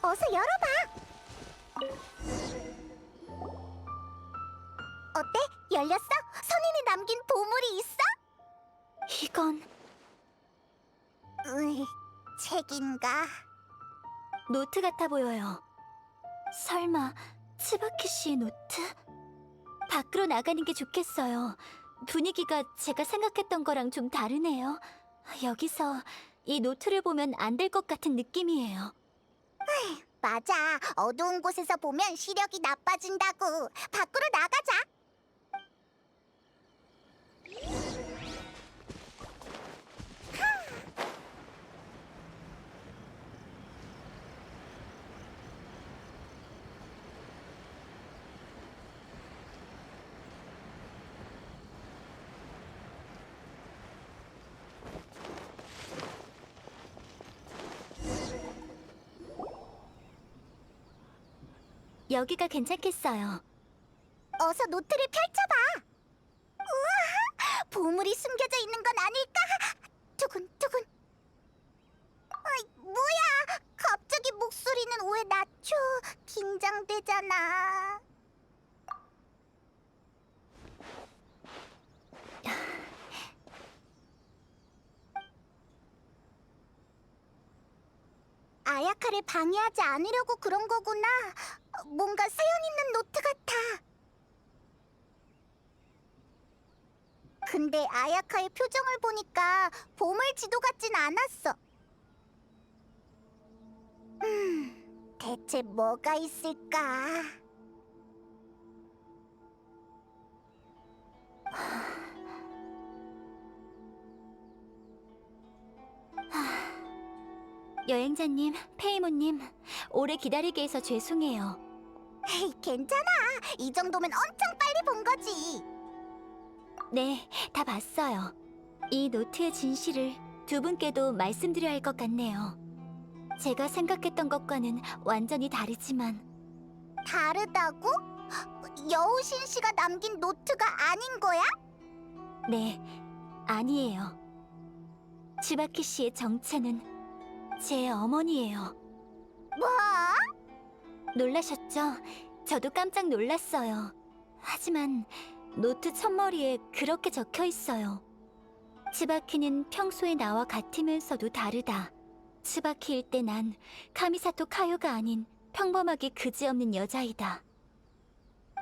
어서 열어봐. 어때? 열렸어? 선인이 남긴 보물이 있어? 이건 책인가? 노트 같아 보여요. 설마 츠바키 씨의 노트? 밖으로 나가는 게 좋겠어요. 분위기가 제가 생각했던 거랑 좀 다르네요. 여기서 이 노트를 보면 안 될 것 같은 느낌이에요. 맞아. 어두운 곳에서 보면 시력이 나빠진다고. 밖으로 나가자. 여기가 괜찮겠어요. 어서 노트를 펼쳐봐. 우와, 보물이 숨겨져 있는 건 아닐까? 두근두근. 아이, 뭐야? 갑자기 목소리는 왜 낮춰? 긴장되잖아. 아야카를 방해하지 않으려고 그런 거구나. 뭔가 사연 있는 노트 같아. 근데 아야카의 표정을 보니까 보물 지도 같진 않았어. 대체 뭐가 있을까? 여행자님, 페이모님, 오래 기다리게 해서 죄송해요. 에이, 괜찮아. 이 정도면 엄청 빨리 본 거지. 네, 다 봤어요. 이 노트의 진실을 두 분께도 말씀드려야 할 것 같네요. 제가 생각했던 것과는 완전히 다르지만 다르다고? 여우신 씨가 남긴 노트가 아닌 거야? 네, 아니에요. 츠바키 씨의 정체는 제 어머니예요. 뭐? 놀라셨죠? 저도 깜짝 놀랐어요. 하지만 노트 첫머리에 그렇게 적혀 있어요. 츠바키는 평소에 나와 같으면서도 다르다. 츠바키일 때 난 카미사토 카요가 아닌 평범하게 그지없는 여자이다.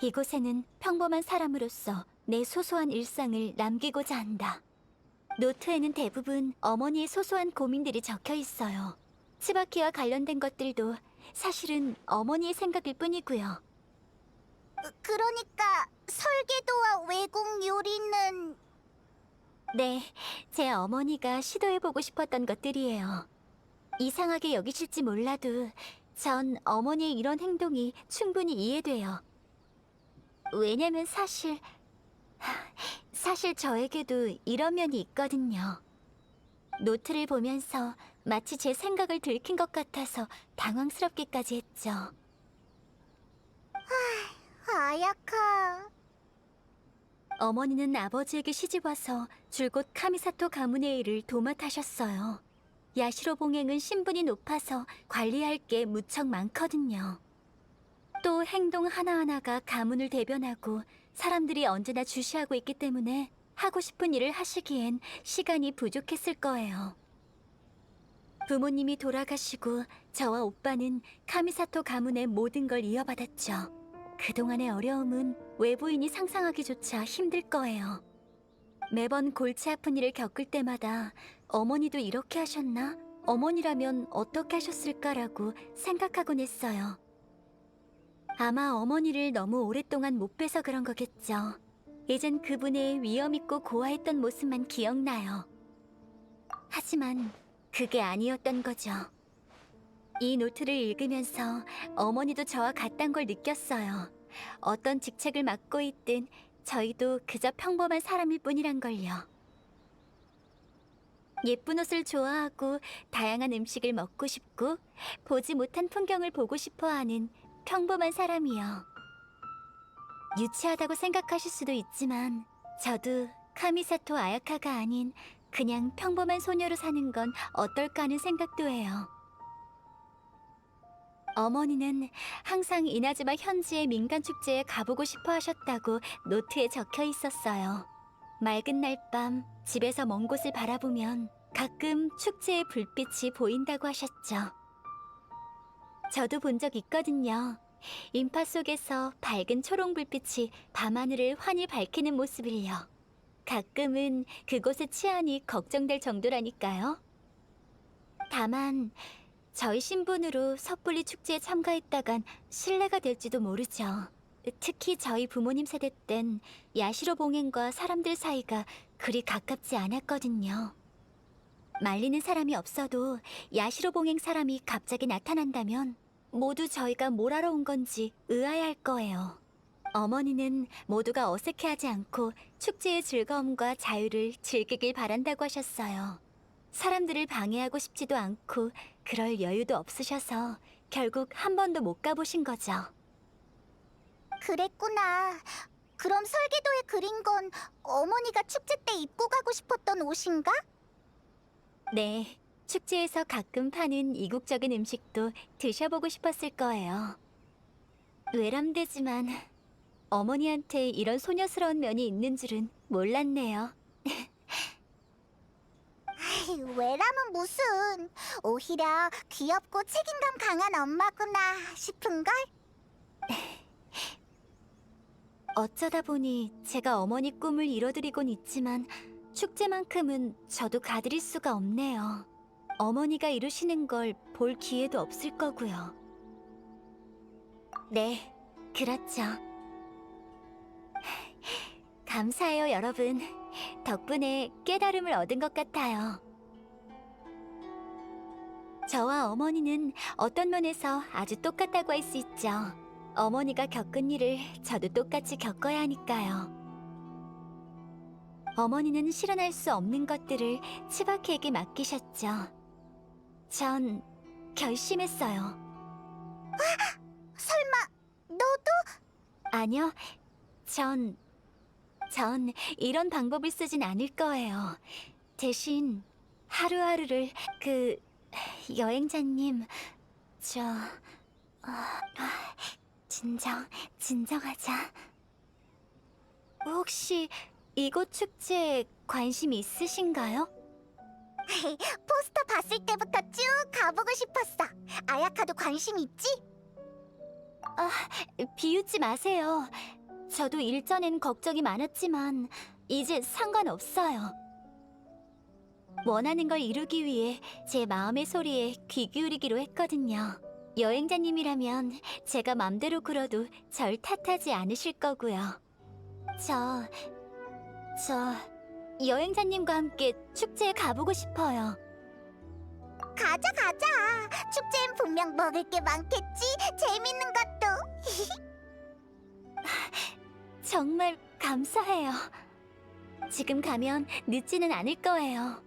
이곳에는 평범한 사람으로서 내 소소한 일상을 남기고자 한다. 노트에는 대부분 어머니의 소소한 고민들이 적혀 있어요. 츠바키와 관련된 것들도 사실은 어머니의 생각일 뿐이고요. 그러니까 설계도와 외국 요리는 네, 제 어머니가 시도해보고 싶었던 것들이에요. 이상하게 여기실지 몰라도 전 어머니의 이런 행동이 충분히 이해돼요. 왜냐면 사실 저에게도 이런 면이 있거든요. 노트를 보면서 마치 제 생각을 들킨 것 같아서 당황스럽기까지 했죠. 아야카. 어머니는 아버지에게 시집와서 줄곧 카미사토 가문의 일을 도맡아셨어요. 야시로 봉행은 신분이 높아서 관리할 게 무척 많거든요. 또 행동 하나하나가 가문을 대변하고 사람들이 언제나 주시하고 있기 때문에 하고 싶은 일을 하시기엔 시간이 부족했을 거예요. 부모님이 돌아가시고 저와 오빠는 카미사토 가문의 모든 걸 이어받았죠. 그동안의 어려움은 외부인이 상상하기조차 힘들 거예요. 매번 골치 아픈 일을 겪을 때마다 어머니도 이렇게 하셨나? 어머니라면 어떻게 하셨을까라고 생각하곤 했어요. 아마 어머니를 너무 오랫동안 못 뵈서 그런 거겠죠. 이젠 그분의 위엄있고 고아했던 모습만 기억나요. 하지만 그게 아니었던 거죠. 이 노트를 읽으면서 어머니도 저와 같단 걸 느꼈어요. 어떤 직책을 맡고 있든 저희도 그저 평범한 사람일 뿐이란 걸요. 예쁜 옷을 좋아하고 다양한 음식을 먹고 싶고 보지 못한 풍경을 보고 싶어 하는 평범한 사람이요. 유치하다고 생각하실 수도 있지만 저도 카미사토 아야카가 아닌 그냥 평범한 소녀로 사는 건 어떨까 하는 생각도 해요. 어머니는 항상 이나즈마 현지의 민간 축제에 가보고 싶어 하셨다고 노트에 적혀 있었어요. 맑은 날 밤 집에서 먼 곳을 바라보면 가끔 축제의 불빛이 보인다고 하셨죠. 저도 본 적 있거든요. 인파 속에서 밝은 초록 불빛이 밤하늘을 환히 밝히는 모습을요. 가끔은 그곳의 치안이 걱정될 정도라니까요. 다만 저희 신분으로 섣불리 축제에 참가했다간 실례가 될지도 모르죠. 특히 저희 부모님 세대 땐 야시로 봉행과 사람들 사이가 그리 가깝지 않았거든요. 말리는 사람이 없어도 야시로 봉행 사람이 갑자기 나타난다면 모두 저희가 뭘 하러 온 건지 의아해할 거예요. 어머니는 모두가 어색해하지 않고 축제의 즐거움과 자유를 즐기길 바란다고 하셨어요. 사람들을 방해하고 싶지도 않고 그럴 여유도 없으셔서 결국 한 번도 못 가보신 거죠. 그랬구나. 그럼 설계도에 그린 건 어머니가 축제 때 입고 가고 싶었던 옷인가? 네, 축제에서 가끔 파는 이국적인 음식도 드셔보고 싶었을 거예요. 외람되지만 어머니한테 이런 소녀스러운 면이 있는 줄은 몰랐네요. 왜라면 무슨. 오히려 귀엽고 책임감 강한 엄마구나 싶은걸? 어쩌다 보니 제가 어머니 꿈을 이뤄드리곤 있지만 축제만큼은 저도 가드릴 수가 없네요. 어머니가 이루시는 걸 볼 기회도 없을 거고요. 네, 그렇죠. 감사해요, 여러분. 덕분에 깨달음을 얻은 것 같아요. 저와 어머니는 어떤 면에서 아주 똑같다고 할 수 있죠. 어머니가 겪은 일을 저도 똑같이 겪어야 하니까요. 어머니는 실현할 수 없는 것들을 치바키에게 맡기셨죠. 전 결심했어요. 설마 너도? 아니요, 전 이런 방법을 쓰진 않을 거예요. 대신 하루하루를 여행자님, 진정하자. 혹시 이곳 축제에 관심 있으신가요? 포스터 봤을 때부터 쭉 가보고 싶었어. 아야카도 관심 있지? 비웃지 마세요. 저도 일전엔 걱정이 많았지만 이제 상관없어요. 원하는 걸 이루기 위해 제 마음의 소리에 귀 기울이기로 했거든요. 여행자님이라면 제가 맘대로 굴어도 절 탓하지 않으실 거고요. 저 여행자님과 함께 축제에 가보고 싶어요. 가자. 축제엔 분명 먹을 게 많겠지? 재밌는 것도. 정말 감사해요. 지금 가면 늦지는 않을 거예요.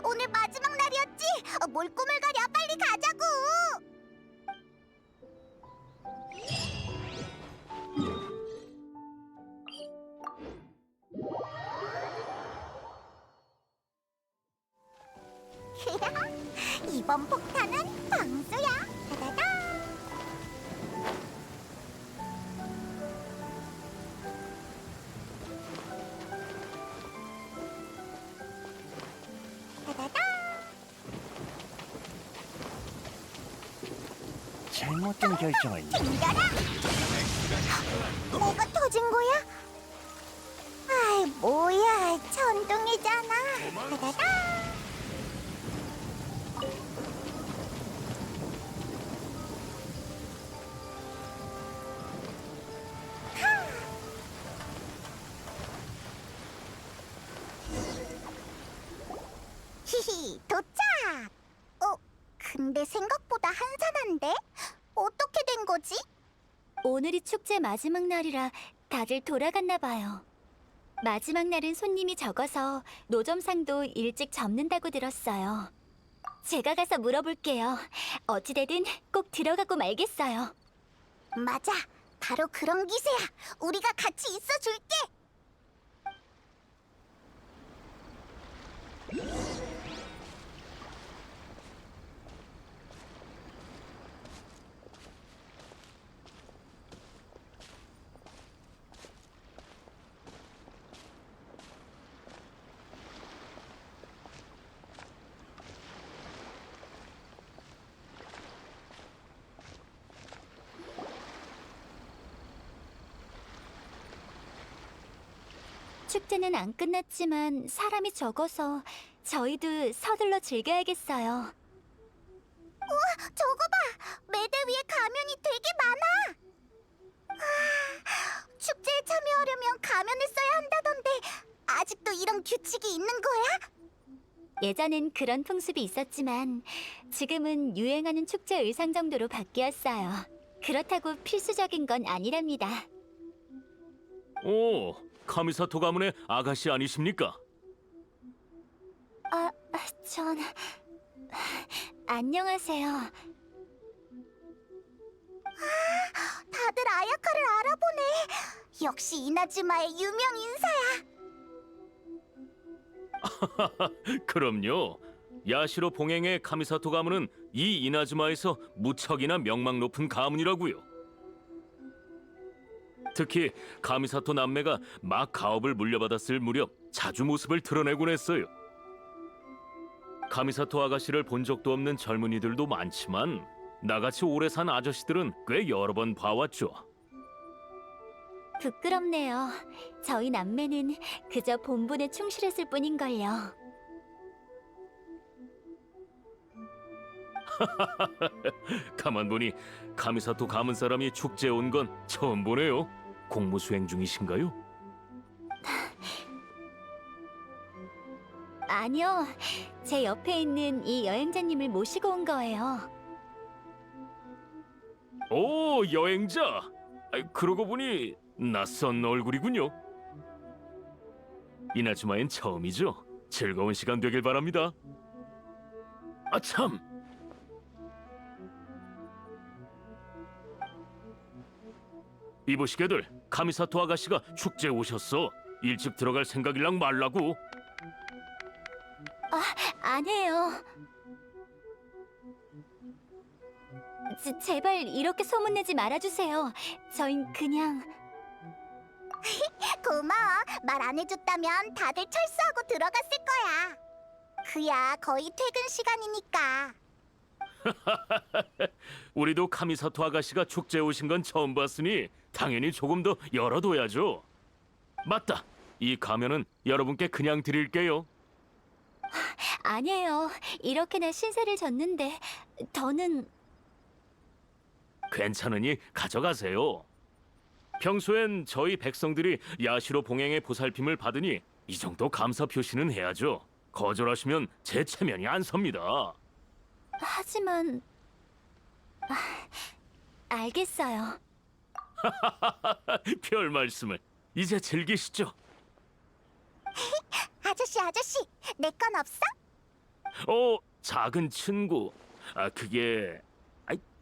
오늘 마지막 날이었지? 뭘 꿈을 가려, 빨리 가자고. 이번 폭탄은 방수야. 따다다. 따다다. 잘못된 결정을 튕겨라. 뭐가 터진 거야? 아이, 뭐야, 천둥이잖아. 따다다. 히히, 도착! 근데 생각보다 한산한데? 어떻게 된 거지? 오늘이 축제 마지막 날이라 다들 돌아갔나 봐요. 마지막 날은 손님이 적어서 노점상도 일찍 접는다고 들었어요. 제가 가서 물어볼게요. 어찌되든 꼭 들어가고 말겠어요. 맞아, 바로 그런 기세야. 우리가 같이 있어줄게. 축제는 안 끝났지만 사람이 적어서 저희도 서둘러 즐겨야겠어요. 저거 봐! 매대 위에 가면이 되게 많아! 축제에 참여하려면 가면을 써야 한다던데 아직도 이런 규칙이 있는 거야? 예전엔 그런 풍습이 있었지만 지금은 유행하는 축제 의상 정도로 바뀌었어요. 그렇다고 필수적인 건 아니랍니다. 오, 카미사토 가문의 아가씨 아니십니까? 전... 안녕하세요. 다들 아야카를 알아보네. 역시 이나즈마의 유명 인사야. 그럼요. 야시로 봉행의 카미사토 가문은 이 이나즈마에서 무척이나 명망 높은 가문이라고요. 특히 카미사토 남매가 막 가업을 물려받았을 무렵 자주 모습을 드러내곤 했어요. 카미사토 아가씨를 본 적도 없는 젊은이들도 많지만 나같이 오래 산 아저씨들은 꽤 여러 번 봐왔죠. 부끄럽네요. 저희 남매는 그저 본분에 충실했을 뿐인걸요. 가만 보니 카미사토 가문 사람이 축제에 온 건 처음 보네요. 공무 수행 중이신가요? 아니요. 제 옆에 있는 이 여행자님을 모시고 온 거예요. 오, 여행자. 그러고 보니 낯선 얼굴이군요. 이나즈마엔 처음이죠. 즐거운 시간 되길 바랍니다. 아 참. 이보시게들, 카미사토 아가씨가 축제에 오셨어. 일찍 들어갈 생각이랑 말라고. 아니에요. 제발 이렇게 소문내지 말아주세요. 저흰 그냥... 고마워. 말 안 해줬다면 다들 철수하고 들어갔을 거야. 그야 거의 퇴근 시간이니까. 우리도 카미사토 아가씨가 축제에 오신 건 처음 봤으니 당연히 조금 더 열어둬야죠. 맞다. 이 가면은 여러분께 그냥 드릴게요. 아니에요. 이렇게나 신세를 졌는데 더는... 괜찮으니 가져가세요. 평소엔 저희 백성들이 야시로 봉행의 보살핌을 받으니 이 정도 감사 표시는 해야죠. 거절하시면 제 체면이 안 섭니다. 하지만... 알겠어요. 별 말씀을. 이제 즐기시죠. 아저씨, 내 건 없어? 작은 친구. 그게...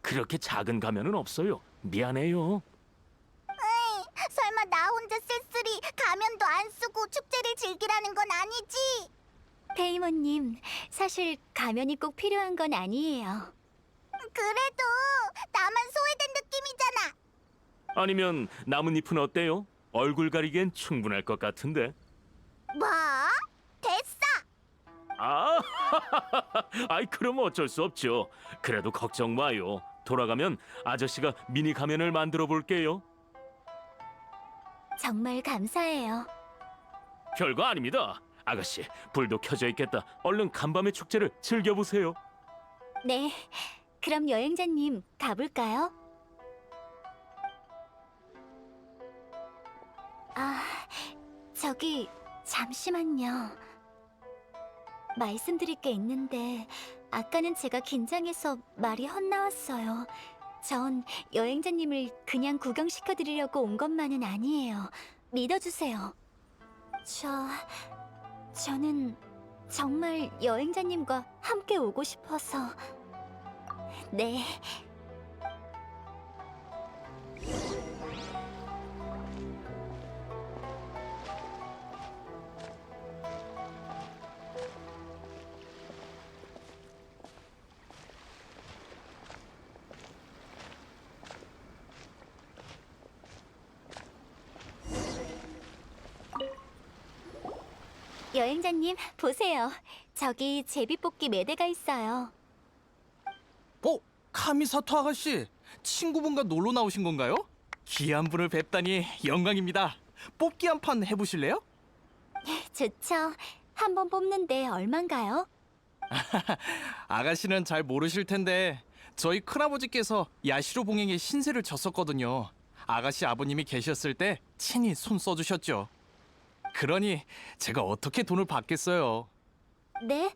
그렇게 작은 가면은 없어요. 미안해요. 설마 나 혼자 쓸쓸히 가면도 안 쓰고 축제를 즐기라는 건 아니지? 페이모님, 사실 가면이 꼭 필요한 건 아니에요. 그래도 나만 소외된 느낌이잖아. 아니면 나뭇잎은 어때요? 얼굴 가리기엔 충분할 것 같은데. 뭐? 됐어. 그럼 어쩔 수 없죠. 그래도 걱정 마요. 돌아가면 아저씨가 미니 가면을 만들어 볼게요. 정말 감사해요. 별거 아닙니다. 아가씨, 불도 켜져 있겠다. 얼른 간밤의 축제를 즐겨보세요. 네, 그럼 여행자님 가볼까요? 저기 잠시만요. 말씀드릴 게 있는데 아까는 제가 긴장해서 말이 헛나왔어요. 전 여행자님을 그냥 구경시켜드리려고 온 것만은 아니에요. 믿어주세요. 저는 정말 여행자님과 함께 오고 싶어서... 네. 여행자님, 보세요. 저기 제비뽑기 매대가 있어요. 카미사토 아가씨, 친구분과 놀러 나오신 건가요? 귀한 분을 뵙다니 영광입니다. 뽑기 한 판 해보실래요? 좋죠. 한 번 뽑는데 얼만가요? 아가씨는 잘 모르실 텐데 저희 큰아버지께서 야시로 봉행에 신세를 졌었거든요. 아가씨 아버님이 계셨을 때 친히 손 써주셨죠. 그러니 제가 어떻게 돈을 받겠어요? 네?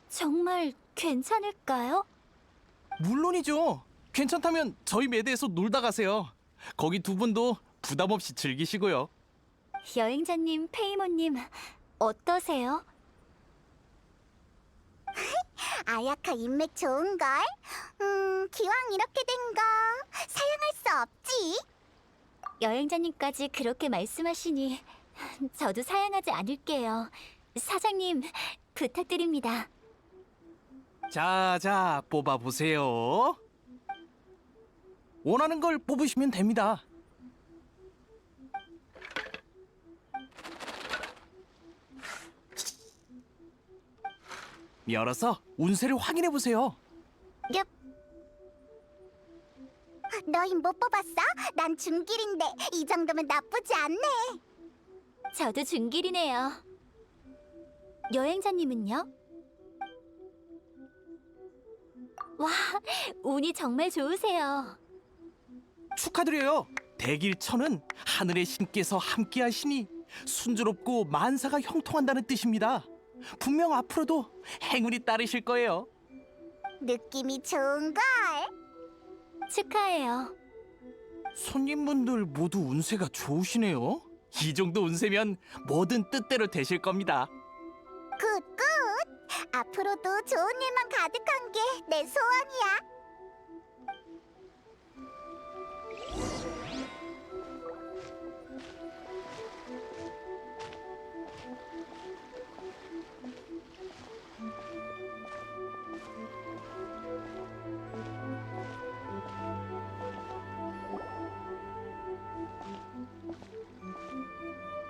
정말 괜찮을까요? 물론이죠. 괜찮다면 저희 매대에서 놀다 가세요. 거기 두 분도 부담 없이 즐기시고요. 여행자님, 페이모님, 어떠세요? 아야카 인맥 좋은걸? 기왕 이렇게 된 거 사양할 수 없지? 여행자님까지 그렇게 말씀하시니 저도 사양하지 않을게요. 사장님, 부탁드립니다. 자, 뽑아보세요. 원하는 걸 뽑으시면 됩니다. 열어서 운세를 확인해 보세요. 얍. 너희 못 뽑았어? 난 중길인데 이 정도면 나쁘지 않네. 저도 중길이네요. 여행자님은요? 와, 운이 정말 좋으세요. 축하드려요. 대길천은 하늘의 신께서 함께하시니 순조롭고 만사가 형통한다는 뜻입니다. 분명 앞으로도 행운이 따르실 거예요. 느낌이 좋은걸. 축하해요. 손님분들 모두 운세가 좋으시네요. 이 정도 운세면 뭐든 뜻대로 되실 겁니다. 굿굿. 앞으로도 좋은 일만 가득한 게 내 소원이야.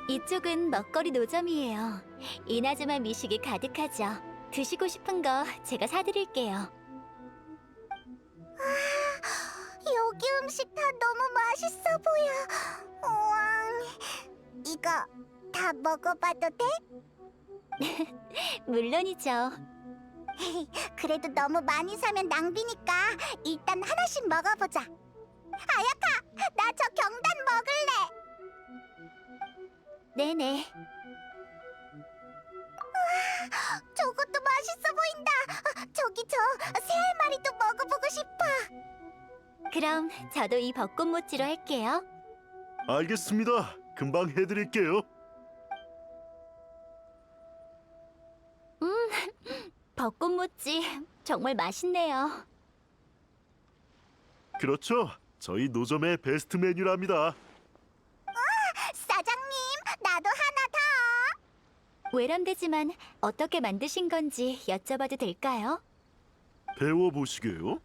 이쪽은 먹거리 노점이에요. 이나즈마 미식이 가득하죠. 드시고 싶은 거 제가 사드릴게요. 여기 음식 다 너무 맛있어 보여. 우왕. 이거 다 먹어봐도 돼? 물론이죠. 그래도 너무 많이 사면 낭비니까 일단 하나씩 먹어보자. 아야카, 나 저 경단 먹을래. 네네. 저것도 맛있어 보인다. 저기 저 새 알마리도 먹어보고 싶어. 그럼 저도 이 벚꽃모찌로 할게요. 알겠습니다. 금방 해드릴게요. 벚꽃모찌 정말 맛있네요. 그렇죠. 저희 노점의 베스트 메뉴랍니다. 사장님, 나도 하나 더. 외람되지만 어떻게 만드신 건지 여쭤봐도 될까요? 배워보시게요.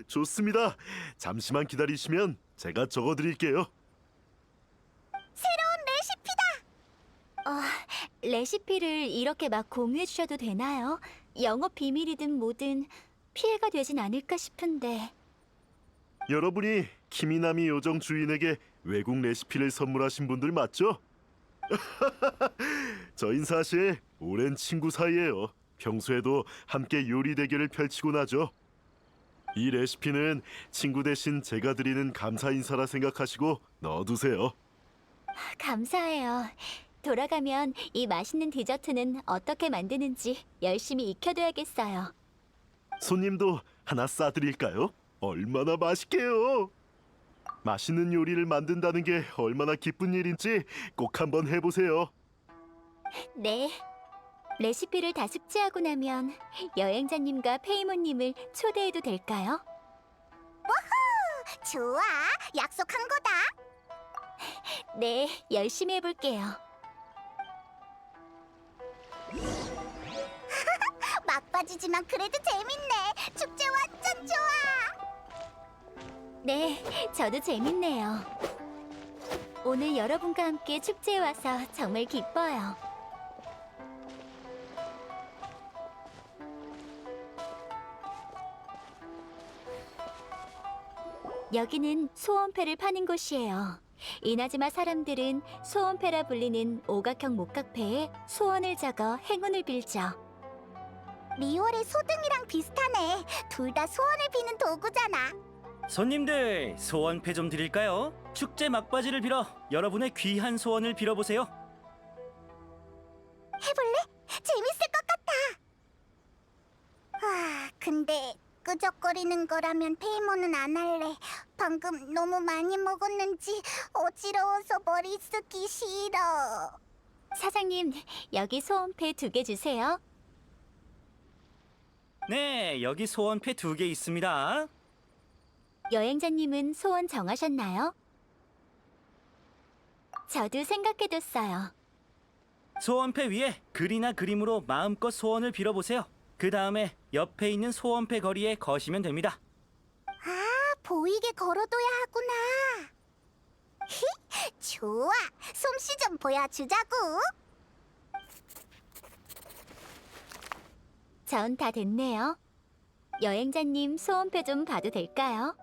좋습니다. 잠시만 기다리시면 제가 적어드릴게요. 새로운 레시피다. 레시피를 이렇게 막 공유해 주셔도 되나요? 영업 비밀이든 뭐든 피해가 되진 않을까 싶은데. 여러분이 키미나미 요정 주인에게 외국 레시피를 선물하신 분들 맞죠? 저흰 사실 오랜 친구 사이예요. 평소에도 함께 요리 대결을 펼치곤 하죠. 이 레시피는 친구 대신 제가 드리는 감사 인사라 생각하시고 넣어두세요. 감사해요. 돌아가면 이 맛있는 디저트는 어떻게 만드는지 열심히 익혀둬야겠어요. 손님도 하나 싸드릴까요? 얼마나 맛있게요. 맛있는 요리를 만든다는 게 얼마나 기쁜 일인지 꼭 한번 해보세요. 네. 레시피를 다 숙지하고 나면 여행자님과 페이모님을 초대해도 될까요? 좋아, 약속한 거다. 네, 열심히 해볼게요. 막바지지만 그래도 재밌네. 축제 완전 좋아. 네, 저도 재밌네요. 오늘 여러분과 함께 축제에 와서 정말 기뻐요. 여기는 소원패를 파는 곳이에요. 이나즈마 사람들은 소원패라 불리는 오각형 목각패에 소원을 적어 행운을 빌죠. 리월의 소등이랑 비슷하네. 둘 다 소원을 비는 도구잖아. 손님들, 소원패 좀 드릴까요? 축제 막바지를 빌어 여러분의 귀한 소원을 빌어보세요. 해볼래? 재밌을 것 같아. 근데 끄적거리는 거라면 페이모는 안 할래. 방금 너무 많이 먹었는지 어지러워서 머리 쓰기 싫어. 사장님, 여기 소원패 2개 주세요. 네, 여기 소원패 2개 있습니다. 여행자님은 소원 정하셨나요? 저도 생각해뒀어요. 소원패 위에 글이나 그림으로 마음껏 소원을 빌어보세요. 그 다음에 옆에 있는 소원패 거리에 거시면 됩니다. 보이게 걸어둬야 하구나. 좋아, 솜씨 좀 보여주자고. 전 다 됐네요. 여행자님 소원표 좀 봐도 될까요?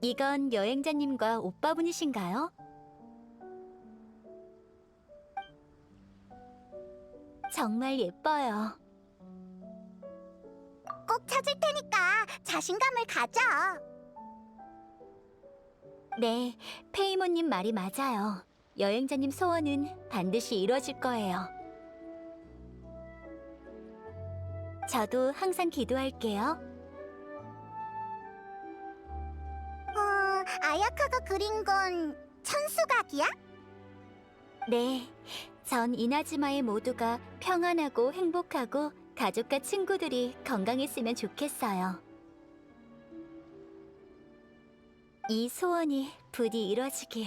이건 여행자님과 오빠분이신가요? 정말 예뻐요. 꼭 찾을 테니까 자신감을 가져. 네, 페이모님 말이 맞아요. 여행자님 소원은 반드시 이루어질 거예요. 저도 항상 기도할게요. 아야카가 그린 건 천수각이야? 네, 전 이나즈마의 모두가 평안하고 행복하고 가족과 친구들이 건강했으면 좋겠어요. 이 소원이 부디 이루어지길.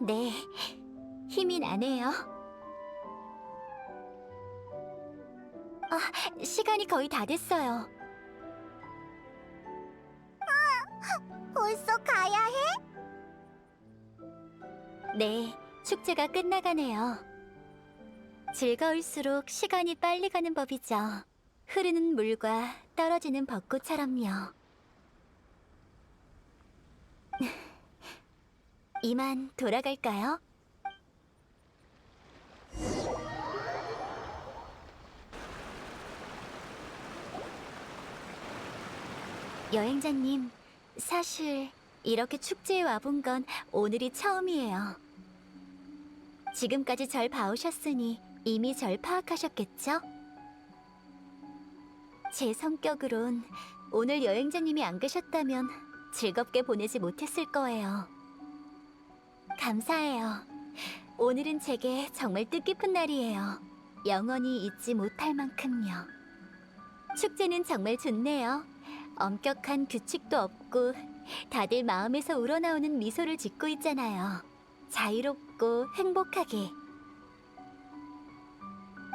네, 힘이 나네요. 시간이 거의 다 됐어요. 벌써 가야 해? 네, 축제가 끝나가네요. 즐거울수록 시간이 빨리 가는 법이죠. 흐르는 물과 떨어지는 벚꽃처럼요. 이만 돌아갈까요? 여행자님, 사실 이렇게 축제에 와본 건 오늘이 처음이에요. 지금까지 절 봐오셨으니 이미 절 파악하셨겠죠? 제 성격으론 오늘 여행자님이 안 계셨다면 즐겁게 보내지 못했을 거예요. 감사해요. 오늘은 제게 정말 뜻깊은 날이에요. 영원히 잊지 못할 만큼요. 축제는 정말 좋네요. 엄격한 규칙도 없고 다들 마음에서 우러나오는 미소를 짓고 있잖아요. 자유롭고 행복하게.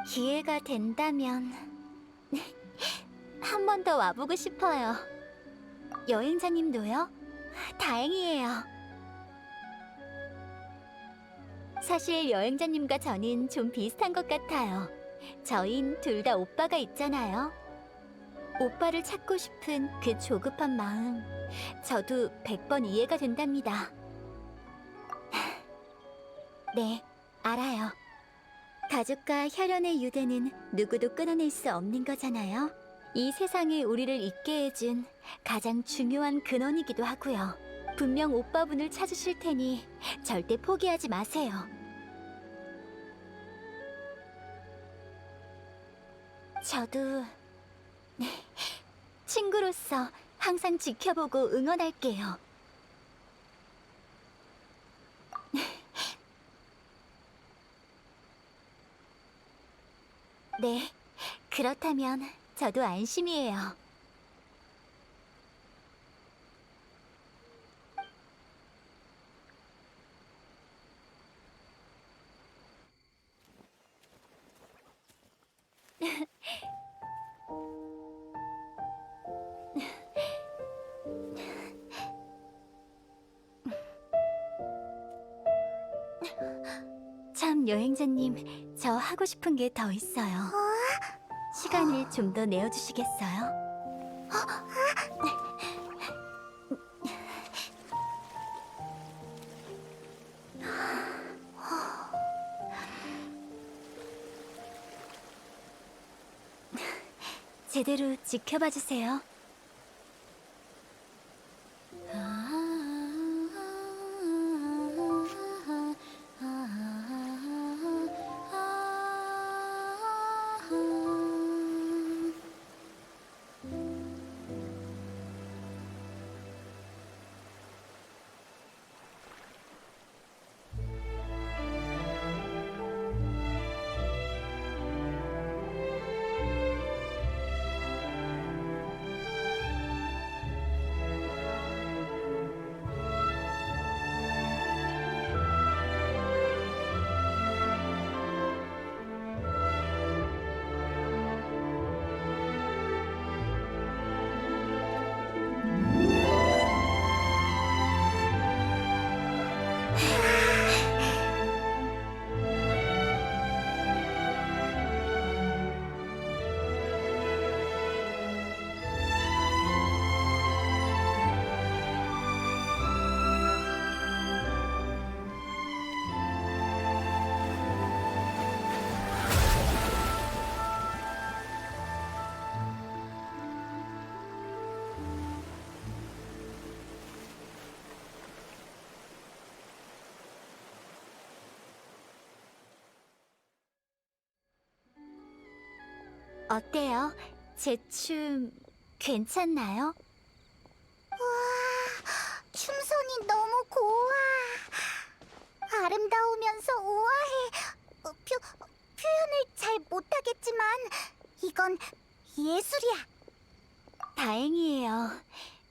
기회가 된다면 한 번 더 와보고 싶어요. 여행자님도요? 다행이에요. 사실 여행자님과 저는 좀 비슷한 것 같아요. 저흰 둘 다 오빠가 있잖아요. 오빠를 찾고 싶은 그 조급한 마음, 저도 100번 이해가 된답니다. 네, 알아요. 가족과 혈연의 유대는 누구도 끊어낼 수 없는 거잖아요. 이 세상에 우리를 있게 해준 가장 중요한 근원이기도 하고요. 분명 오빠분을 찾으실 테니 절대 포기하지 마세요. 저도 친구로서 항상 지켜보고 응원할게요. 네, 그렇다면 저도 안심이에요. 참, 여행자님, 저 하고 싶은 게 더 있어요. 시간을 좀 더 내어주시겠어요? 제대로 지켜봐 주세요. 어때요? 제 춤 괜찮나요? 춤선이 너무 고와. 아름다우면서 우아해. 표현을 잘 못하겠지만 이건 예술이야. 다행이에요.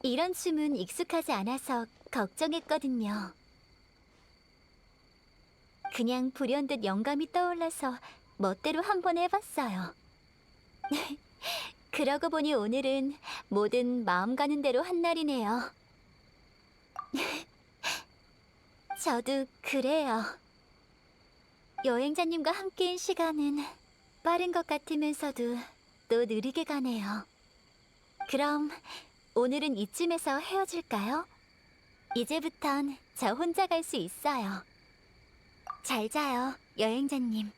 이런 춤은 익숙하지 않아서 걱정했거든요. 그냥 불현듯 영감이 떠올라서 멋대로 한번 해봤어요. 그러고 보니 오늘은 뭐든 마음 가는 대로 한 날이네요. 저도 그래요. 여행자님과 함께인 시간은 빠른 것 같으면서도 또 느리게 가네요. 그럼 오늘은 이쯤에서 헤어질까요? 이제부턴 저 혼자 갈 수 있어요. 잘 자요, 여행자님.